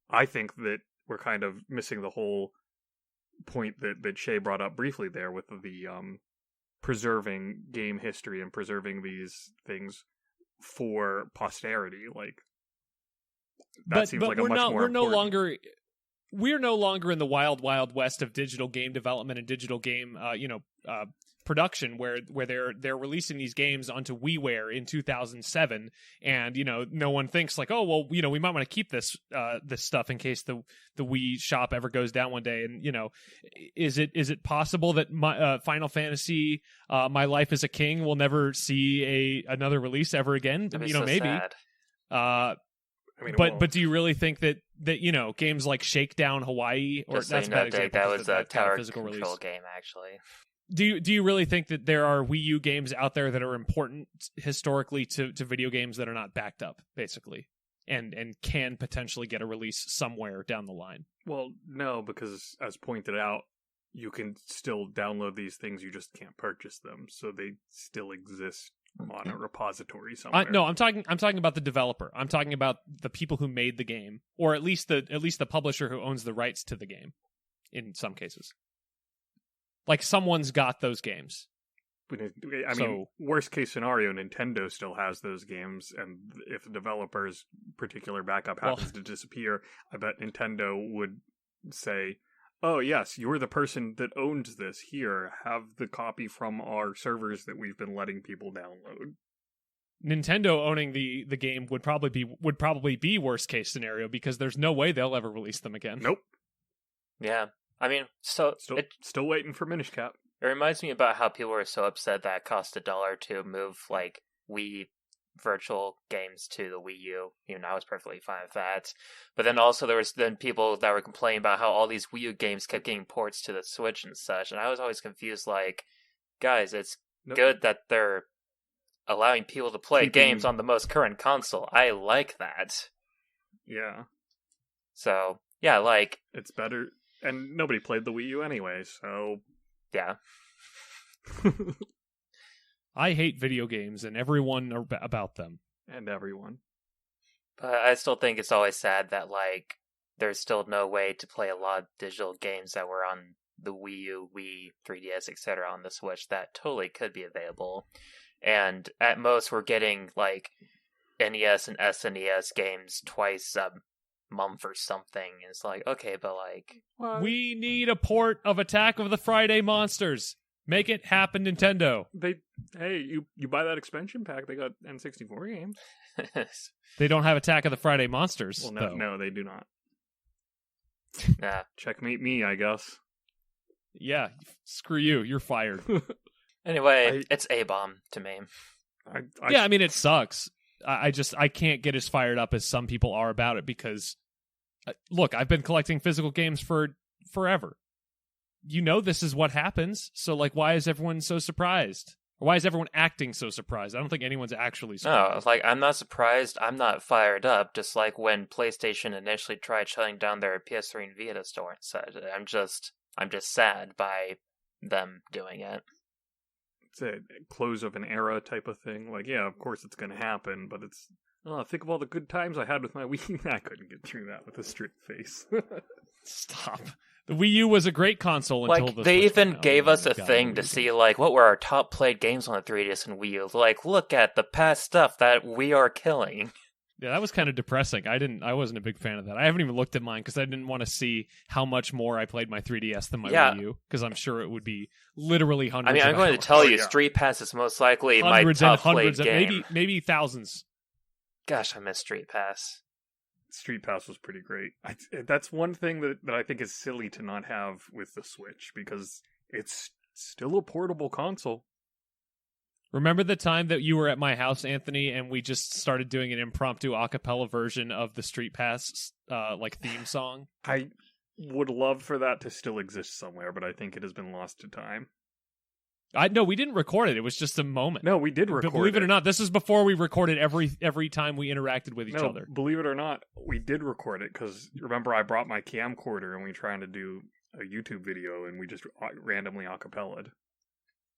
I think that we're kind of missing the whole point that Shay brought up briefly there with the preserving game history and preserving these things for posterity. That seems like a much more important... We're no longer in the wild west of digital game development and digital game production, where they're releasing these games onto WiiWare in 2007, and no one thinks we might want to keep this stuff in case the Wii shop ever goes down one day. And is it possible that Final Fantasy My Life as a King will never see another release ever again? Maybe. Sad. But do you really think that games like Shakedown Hawaii, or that's bad example, that was a tower physical control release game, actually. Do you really think that there are Wii U games out there that are important historically to video games that are not backed up, basically, and can potentially get a release somewhere down the line? Well, no, because as pointed out, you can still download these things, you just can't purchase them, so they still exist on a repository somewhere. No, I'm talking about the developer. I'm talking about the people who made the game, or at least the publisher who owns the rights to the game. In some cases, someone's got those games. I mean, worst case scenario, Nintendo still has those games, and if the developer's particular backup happens to disappear, I bet Nintendo would say, "Oh yes, you're the person that owns this. Here, have the copy from our servers that we've been letting people download." Nintendo owning the game would probably be worst case scenario, because there's no way they'll ever release them again. Nope. Yeah, I mean, still waiting for Minish Cap. It reminds me about how people were so upset that it cost $1 to move Wii virtual games to the Wii U. I was perfectly fine with that. But then also there was people that were complaining about how all these Wii U games kept getting ports to the Switch and such, and I was always confused, guys, it's good that they're allowing people to play games on the most current console. I like that. Yeah. So, yeah, it's better, and nobody played the Wii U anyway, so... Yeah. I hate video games and everyone about them. And everyone. But I still think it's always sad that, there's still no way to play a lot of digital games that were on the Wii U, Wii, 3DS, etc. on the Switch that totally could be available. and at most we're getting like NES and SNES games twice a month or something. It's like, okay, but like, we need a port of Attack of the Friday Monsters. Make it happen, Nintendo. You buy that expansion pack, they got N64 games. They don't have Attack of the Friday Monsters. Well, no, they do not. Nah. Checkmate me, I guess. Yeah, screw you. You're fired. Anyway, it's A-bomb to me. I mean, it sucks. I can't get as fired up as some people are about it because, look, I've been collecting physical games for forever. You know this is what happens, so like, why is everyone so surprised? Or why is everyone acting so surprised? I don't think anyone's actually surprised. No, like, I'm not surprised. I'm not fired up, just like when PlayStation initially tried shutting down their PS3 and Vita store. So I'm just sad by them doing it. It's a close of an era type of thing. Like, yeah, of course it's going to happen, but it's... think of all the good times I had with my Wii U. I couldn't get through that with a straight face. Stop. The Wii U was a great console until like, they even gave us a thing to see, like, what were our top played games on the 3DS and Wii U. Like, look at the past stuff that we are killing. Yeah, that was kind of depressing. I wasn't a big fan of that. I haven't even looked at mine because I didn't want to see how much more I played my 3DS than my Wii U, because I'm sure it would be literally hundreds. I mean, I'm going to tell you, Street Pass is most likely hundreds my and top played hundreds game. Maybe thousands. Gosh, I miss Street Pass. Street Pass was pretty great. That's one thing that I think is silly to not have with the Switch, because it's still a portable console. Remember the time that you were at my house, Anthony, and we just started doing an impromptu a cappella version of the Street Pass theme song? I would love for that to still exist somewhere, but I think it has been lost to time. No, we didn't record it. It was just a moment. No, we did record it. Believe it or not, this is before we recorded every time we interacted with each other. Believe it or not, we did record it, because remember I brought my camcorder and we were trying to do a YouTube video and we just randomly a cappellaed.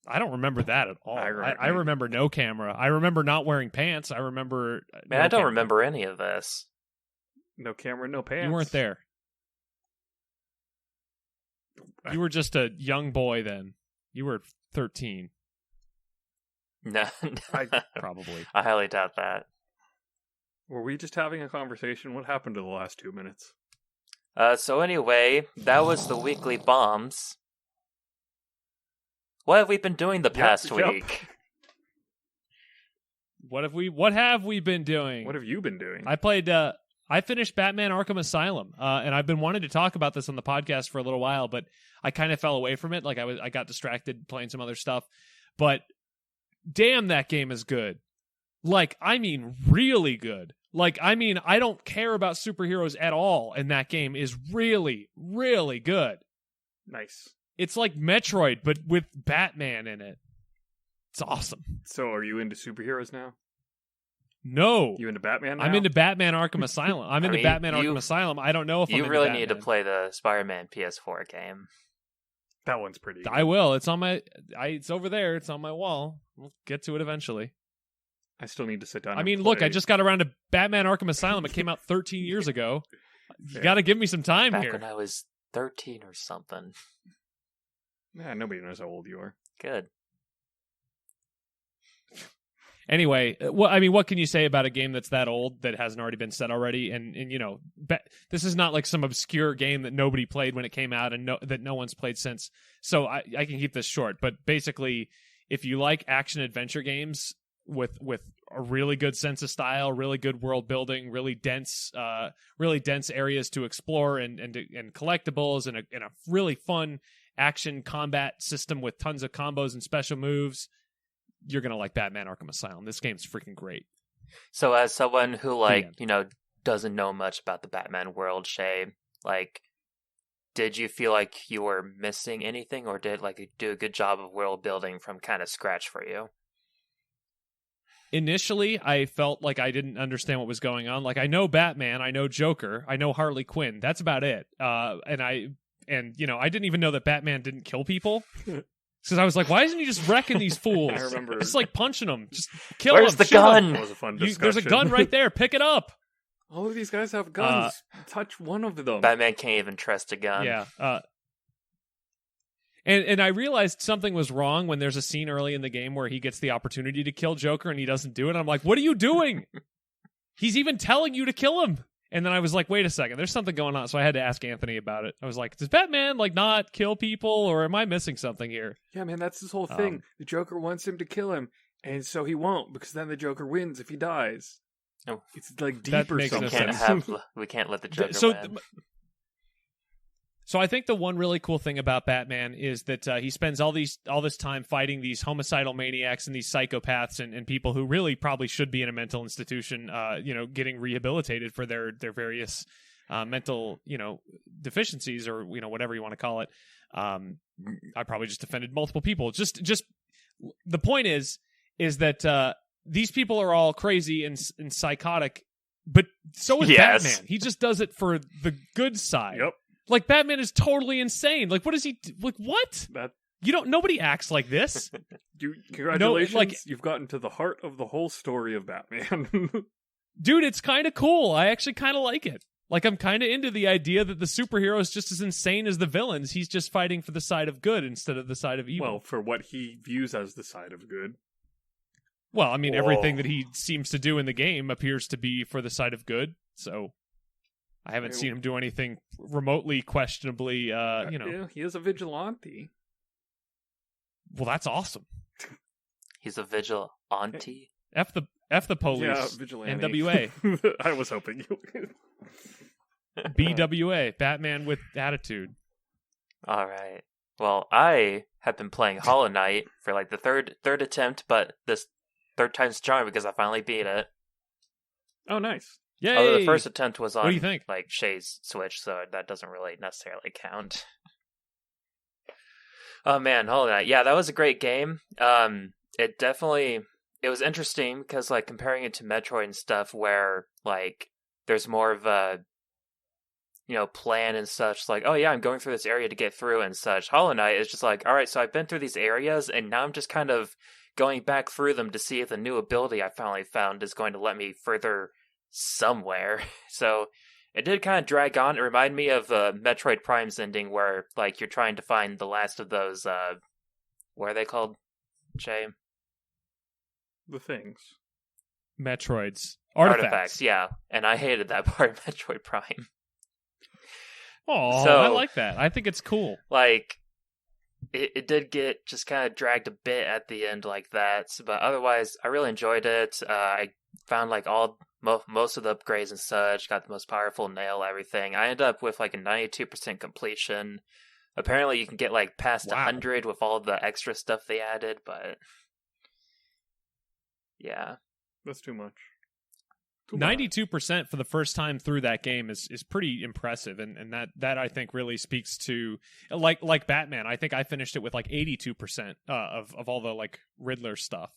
I don't remember that at all. I remember no camera. I remember not wearing pants. I remember... Man, I don't remember any of this. No camera, no pants. You weren't there. You were just a young boy then. You were 13. No, probably. I highly doubt that. Were we just having a conversation? What happened to the last 2 minutes? So anyway, that was the weekly bombs. What have we been doing the past week? What have we been doing? What have you been doing? I finished Batman Arkham Asylum, and I've been wanting to talk about this on the podcast for a little while, but I kind of fell away from it. Like I got distracted playing some other stuff. But damn, that game is good. Like, I mean, really good. Like, I mean, I don't care about superheroes at all, and that game is really, really good. Nice. It's like Metroid, but with Batman in it. It's awesome. So, are you into superheroes now? No. You into Batman now? I'm into Batman Arkham Asylum. Arkham Asylum. I don't know if you really need to play the Spider-Man PS4 game. That one's pretty good. I will. It's on my... it's over there. It's on my wall. We'll get to it eventually. I still need to sit down. I mean, look, I just got around to Batman Arkham Asylum. It came out 13 years ago. You got to give me some time Back here. when I was 13 or something. Yeah, nobody knows how old you are. Good. Anyway, what can you say about a game that's that old that hasn't already been said already? And you know, this is not like some obscure game that nobody played when it came out and that no one's played since. So I can keep this short. But basically, if you like action adventure games with a really good sense of style, really good world building, really dense areas to explore and collectibles, and a really fun action combat system with tons of combos and special moves, you're going to like Batman Arkham Asylum. This game's freaking great. So as someone who, doesn't know much about the Batman world, Shay, did you feel like you were missing anything, or did it do a good job of world building from kind of scratch for you? Initially, I felt like I didn't understand what was going on. Like, I know Batman, I know Joker, I know Harley Quinn. That's about it. And I didn't even know that Batman didn't kill people. Because I was like, why isn't he just wrecking these fools? I remember. It's like punching them. Just kill them. Where's the gun? That was a fun discussion. There's a gun right there. Pick it up. All of these guys have guns. Touch one of them. Batman can't even trust a gun. Yeah. And I realized something was wrong when there's a scene early in the game where he gets the opportunity to kill Joker and he doesn't do it. I'm like, what are you doing? He's even telling you to kill him. And then I was like, wait a second, there's something going on. So I had to ask Anthony about it. I was like, does Batman like not kill people, or am I missing something here? Yeah, man, that's his whole thing. The Joker wants him to kill him, and so he won't, because then the Joker wins if he dies. Oh. It's like deep or something. We can't let the Joker win. So I think the one really cool thing about Batman is that he spends all this time fighting these homicidal maniacs and these psychopaths and people who really probably should be in a mental institution, getting rehabilitated for their various mental, deficiencies, or whatever you want to call it. I probably just offended multiple people. Just the point is that these people are all crazy and psychotic, but so is Batman. He just does it for the good side. Yep. Like, Batman is totally insane. Like, what is he... Like, what? Nobody acts like this. Congratulations, you've gotten to the heart of the whole story of Batman. Dude, it's kind of cool. I actually kind of like it. Like, I'm kind of into the idea that the superhero is just as insane as the villains. He's just fighting for the side of good instead of the side of evil. Well, for what he views as the side of good. Well, I mean, everything that he seems to do in the game appears to be for the side of good, so... I haven't seen him do anything remotely questionably, Yeah, he is a vigilante. Well, that's awesome. He's a vigilante? F the police. Yeah, vigilante. NWA. I was hoping you... BWA, Batman with attitude. All right. Well, I have been playing Hollow Knight for like the third attempt, but this third time's the charm because I finally beat it. Oh, nice. Yay! Although the first attempt was on, what do you think? like, Shay's Switch, so that doesn't really necessarily count. Oh man, Hollow Knight. Yeah, that was a great game. It was interesting because, like, comparing it to Metroid and stuff, where, like, there's more of a, plan and such. Like, oh yeah, I'm going through this area to get through and such. Hollow Knight is just like, all right, so I've been through these areas, and now I'm just kind of going back through them to see if the new ability I finally found is going to let me further somewhere. So it did kind of drag on. It reminded me of Metroid Prime's ending, where like you're trying to find the last of those what are they called, Jay? The things. Metroids. Artifacts, yeah. And I hated that part of Metroid Prime. Oh, so, I like that. I think it's cool. Like, it did get just kind of dragged a bit at the end like that, but otherwise I really enjoyed it. I found like most of the upgrades and such, got the most powerful nail, everything. I ended up with like a 92% completion. Apparently you can get like past 100 with all the extra stuff they added, but yeah. That's too much. 92% for the first time through that game is pretty impressive, and that I think really speaks to like Batman. I think I finished it with like 82% of all the like Riddler stuff.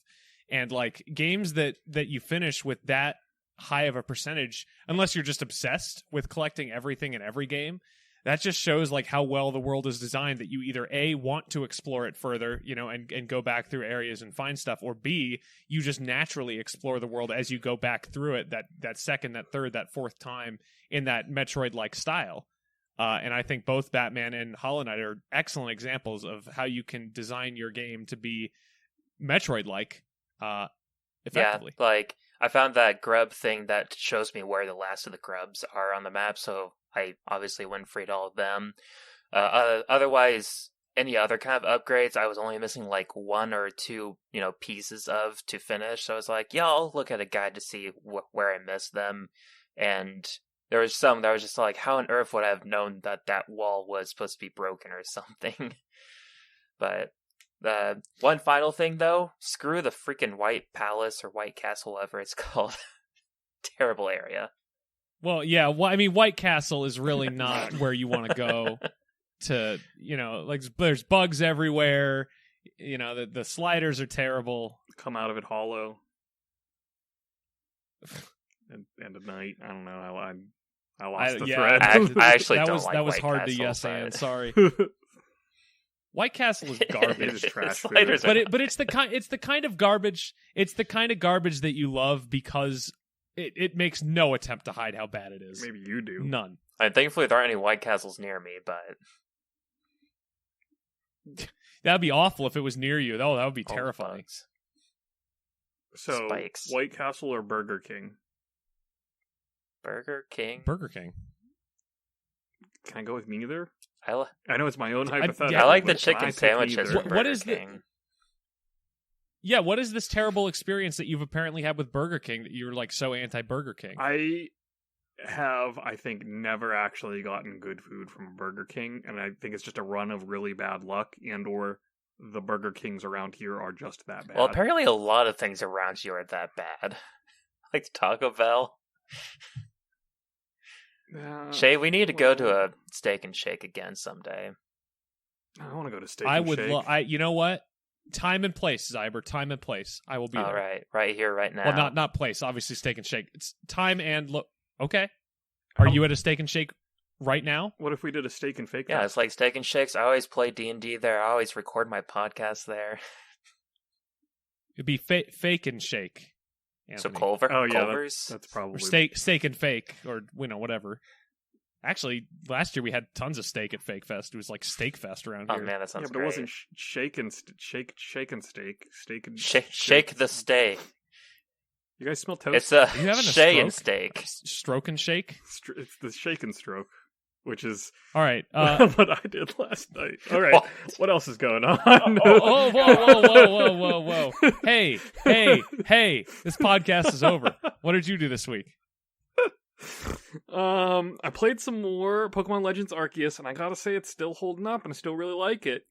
And like games that you finish with that high of a percentage, unless you're just obsessed with collecting everything in every game, that just shows like how well the world is designed, that you either A, want to explore it further, and go back through areas and find stuff, or B, you just naturally explore the world as you go back through it that second, that third, that fourth time in that Metroid-like style. And I think both Batman and Hollow Knight are excellent examples of how you can design your game to be Metroid-like effectively. Yeah, like I found that grub thing that shows me where the last of the grubs are on the map, so I obviously went free to all of them. Otherwise, any other kind of upgrades, I was only missing like one or two, pieces of to finish. So I was like, yeah, I'll look at a guide to see where I missed them. And there was some that was just like, how on earth would I have known that wall was supposed to be broken or something? But one final thing, though, screw the freaking White Palace or White Castle, whatever it's called. Terrible area. Well, yeah. Well, I mean, White Castle is really not where you want to go. To like there's bugs everywhere. The sliders are terrible. Come out of it hollow. and at night, I don't know. I lost the thread. I actually don't like that was White hard Castle, to yes but... and sorry. White Castle is garbage. It is trash food. But it's the kind of garbage. It's the kind of garbage that you love because it makes no attempt to hide how bad it is. Maybe you do. None. And thankfully, there aren't any White Castles near me, but That'd be awful if it was near you. Oh, that would be terrifying. So, Spikes. White Castle or Burger King? Burger King. Burger King. Can I go with neither? I know it's my own hypothetical. yeah, I like the but chicken I pick sandwiches neither. from Burger What is King. Yeah, what is this terrible experience that you've apparently had with Burger King that you're like so anti-Burger King? I have, I think, never actually gotten good food from Burger King, and I think it's just a run of really bad luck, and or the Burger Kings around here are just that bad. Well, apparently a lot of things around you are that bad. Like Taco Bell. Shay, we need to go to a Steak and Shake again someday. I want to go to Steak I and would. Shake. You know what? Time and place, Zyber. Time and place. I will be All there. right here, right now. Well, not place. Obviously, Steak and Shake. It's time and look. Okay. Are you at a Steak and Shake right now? What if we did a Steak and Fake? Yeah, it's like Steak and Shakes. I always play D&D there. I always record my podcast there. It'd be fake and shake. So Anthony. Culver's. That's probably Or steak and fake, or whatever. Actually, last year we had tons of steak at Fake Fest. It was like Steak Fest around here. Oh man, that sounds but great. it wasn't shake and steak. Steak and Shake the steak. You guys smell toast? It's a you having a Shay and stroke? steak. Stroke and shake. It's the shake and stroke, which is All right. what I did last night. All right, what else is going on? Whoa. Hey. This podcast is over. What did you do this week? I played some more Pokemon Legends Arceus, and I gotta say it's still holding up, and I still really like it.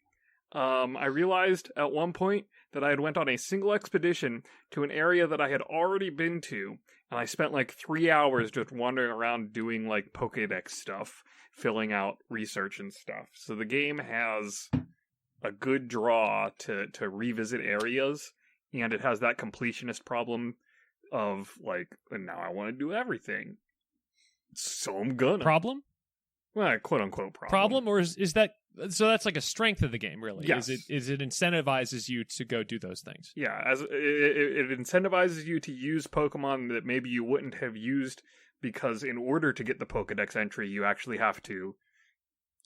I realized at one point that I had went on a single expedition to an area that I had already been to, and I spent like 3 hours just wandering around doing like Pokédex stuff, filling out research and stuff. So the game has a good draw to revisit areas, and it has that completionist problem of like, and now I want to do everything. So I'm gonna. Problem? Well, quote unquote problem. Problem, or is that so? That's like a strength of the game, really. Yes. Is it incentivizes you to go do those things? Yeah, as it incentivizes you to use Pokemon that maybe you wouldn't have used, because in order to get the Pokedex entry, you actually have to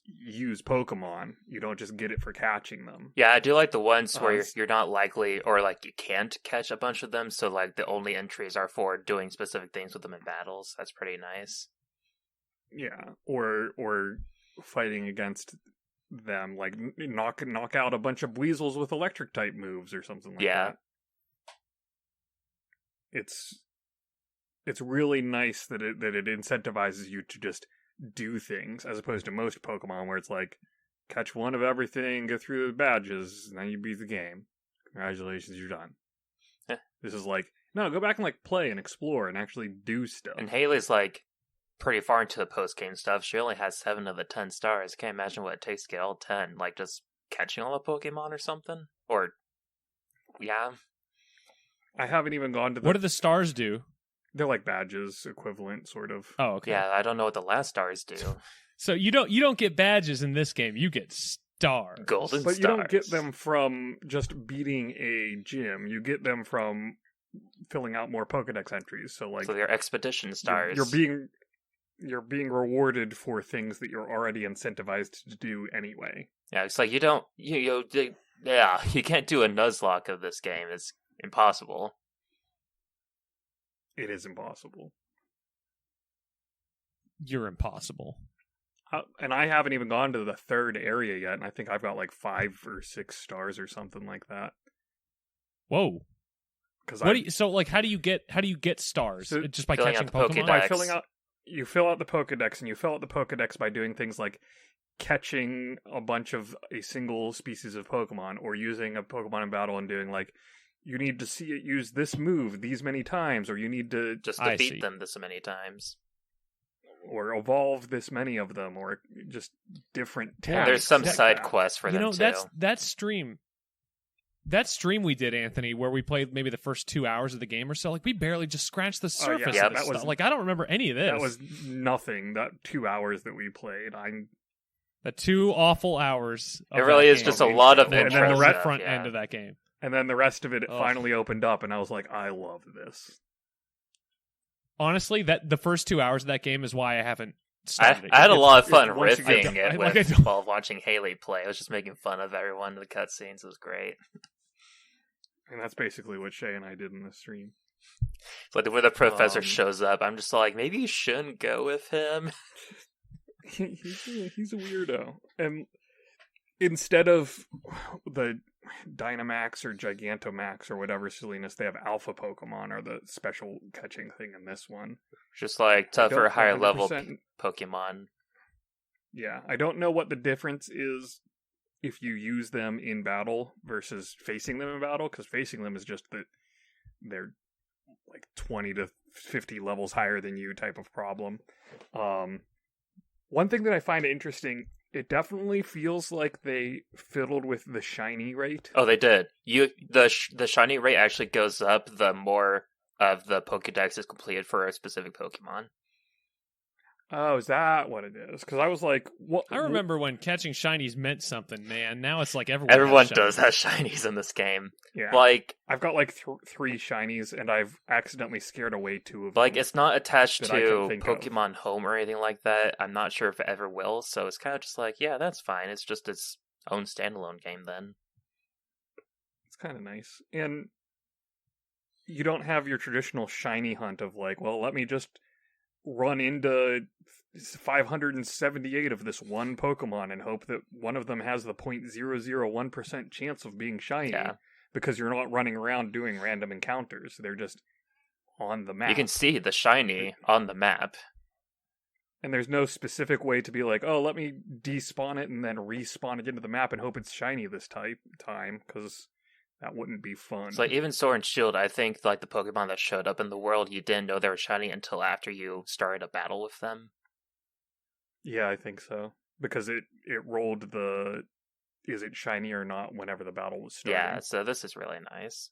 use Pokemon. You don't just get it for catching them. Yeah, I do like the ones where you're not likely, or like you can't catch a bunch of them, so like the only entries are for doing specific things with them in battles. That's pretty nice. Yeah, or fighting against them, like knock out a bunch of weasels with electric type moves or something like that. It's really nice that it incentivizes you to just do things, as opposed to most Pokemon where it's like, catch one of everything, go through the badges, and then you beat the game. Congratulations, you're done. This is like, no, go back and like play and explore and actually do stuff. And Haley's like pretty far into the post-game stuff. She only has 7 of the 10 stars. I can't imagine what it takes to get all 10. Like just catching all the Pokemon or something? Or, yeah. I haven't even gone to the... What do the stars do? They're like badges equivalent, sort of. Oh, okay. Yeah, I don't know what the last stars do. So you don't get badges in this game. You get stars. Golden but stars. You don't get them from just beating a gym. You get them from filling out more Pokedex entries. So like, so they're expedition stars. You're being rewarded for things that you're already incentivized to do anyway. Yeah, it's like you can't do a Nuzlocke of this game. It's impossible. It is impossible. You're impossible. And I haven't even gone to the third area yet, and I think I've got like 5 or 6 stars or something like that. Whoa! How do you get stars? So just by filling catching out the Pokemon? Pokédex. By filling out, you fill out the Pokedex, and you fill out the Pokedex by doing things like catching a bunch of a single species of Pokemon, or using a Pokemon in battle and doing like, you need to see it use this move these many times, or you need to just defeat them this many times, or evolve this many of them, or just different tasks. And there's some side quests for them too. That stream we did, Anthony, where we played maybe the first 2 hours of the game or so, like we barely just scratched the surface of this stuff. Like I don't remember any of this. That was nothing. That 2 hours that we played, the 2 awful hours. It really is just a lot of interest. And then the stuff, front end of that game. And then the rest of it finally opened up, and I was like, I love this. Honestly, that the first 2 hours of that game is why I haven't started. I had a lot of fun riffing once it while watching Haley play. I was just making fun of everyone in the cutscenes. It was great. And that's basically what Shay and I did in the stream. Like when the professor shows up, I'm just like, maybe you shouldn't go with him. He's a weirdo. And instead of the Dynamax or Gigantamax or whatever silliness, they have Alpha Pokemon or the special catching thing in this one. Just like tougher, higher level Pokemon. Yeah, I don't know what the difference is if you use them in battle versus facing them in battle, because facing them is just that they're like 20 to 50 levels higher than you type of problem. One thing that I find interesting, it definitely feels like they fiddled with the shiny rate. Oh, they did. The shiny rate actually goes up the more of the Pokédex is completed for a specific Pokemon. Oh, is that what it is? Because I was like, what? I remember when catching shinies meant something, man. Now it's like everyone does have shinies in this game. Yeah. Like, I've got like 3 shinies, and I've accidentally scared away 2 of them. Like, it's not attached to Pokemon Home or anything like that. I'm not sure if it ever will, so it's kind of just like, yeah, that's fine. It's just its own standalone game then. It's kind of nice. And you don't have your traditional shiny hunt of like, well, let me just run into 578 of this one Pokemon and hope that one of them has the 0.001% chance of being shiny, because you're not running around doing random encounters. They're just on the map. You can see the shiny on the map. And there's no specific way to be like, oh, let me despawn it and then respawn it into the map and hope it's shiny this time, because that wouldn't be fun. It's like, even Sword and Shield, I think, like, the Pokemon that showed up in the world, you didn't know they were shiny until after you started a battle with them. Yeah, I think so. Because it rolled the, is it shiny or not, whenever the battle was starting. Yeah, so this is really nice.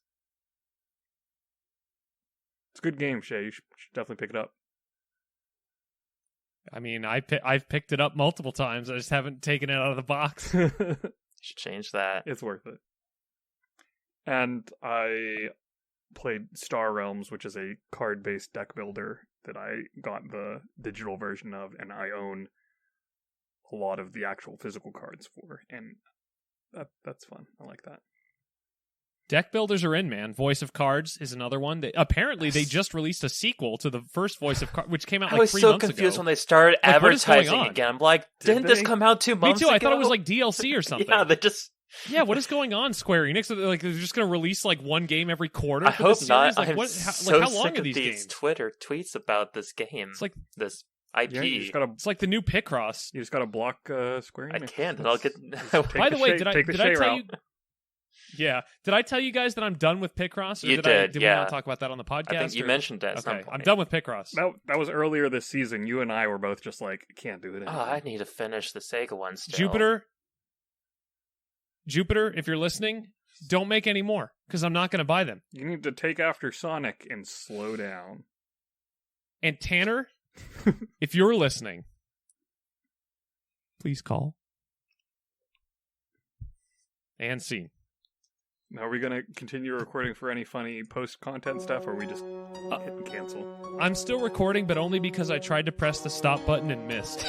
It's a good game, Shay. You should definitely pick it up. I mean, I've picked it up multiple times. I just haven't taken it out of the box. You should change that. It's worth it. And I played Star Realms, which is a card-based deck builder that I got the digital version of, and I own a lot of the actual physical cards for, and that's fun. I like that. Deck builders are in, man. Voice of Cards is another one. Apparently, they just released a sequel to the first Voice of Cards, which came out like 3 months ago. I was so confused when they started advertising again. I'm like, didn't this come out 2 months ago? Me too. I thought it was like DLC or something. Yeah, they just... Yeah, what is going on, Square Enix? Like, they're just going to release like one game every quarter? I hope not. Like, I'm so how long sick are these of games? Twitter tweets about this game. It's like this IP. Yeah, it's like the new Picross. You just got to block Square Enix. I can't. I'll get. By the way, did I tell you? Yeah, did I tell you guys that I'm done with Picross? Or you did. Did we not talk about that on the podcast? I think you mentioned that. At some point. I'm done with Picross. That was earlier this season. You and I were both just like, can't do it anymore. Oh, I need to finish the Sega one still. Jupiter, if you're listening, don't make any more, because I'm not going to buy them. You need to take after Sonic and slow down. And Tanner, if you're listening, please call. And scene. Now, are we going to continue recording for any funny post-content stuff, or are we just hit cancel? I'm still recording, but only because I tried to press the stop button and missed.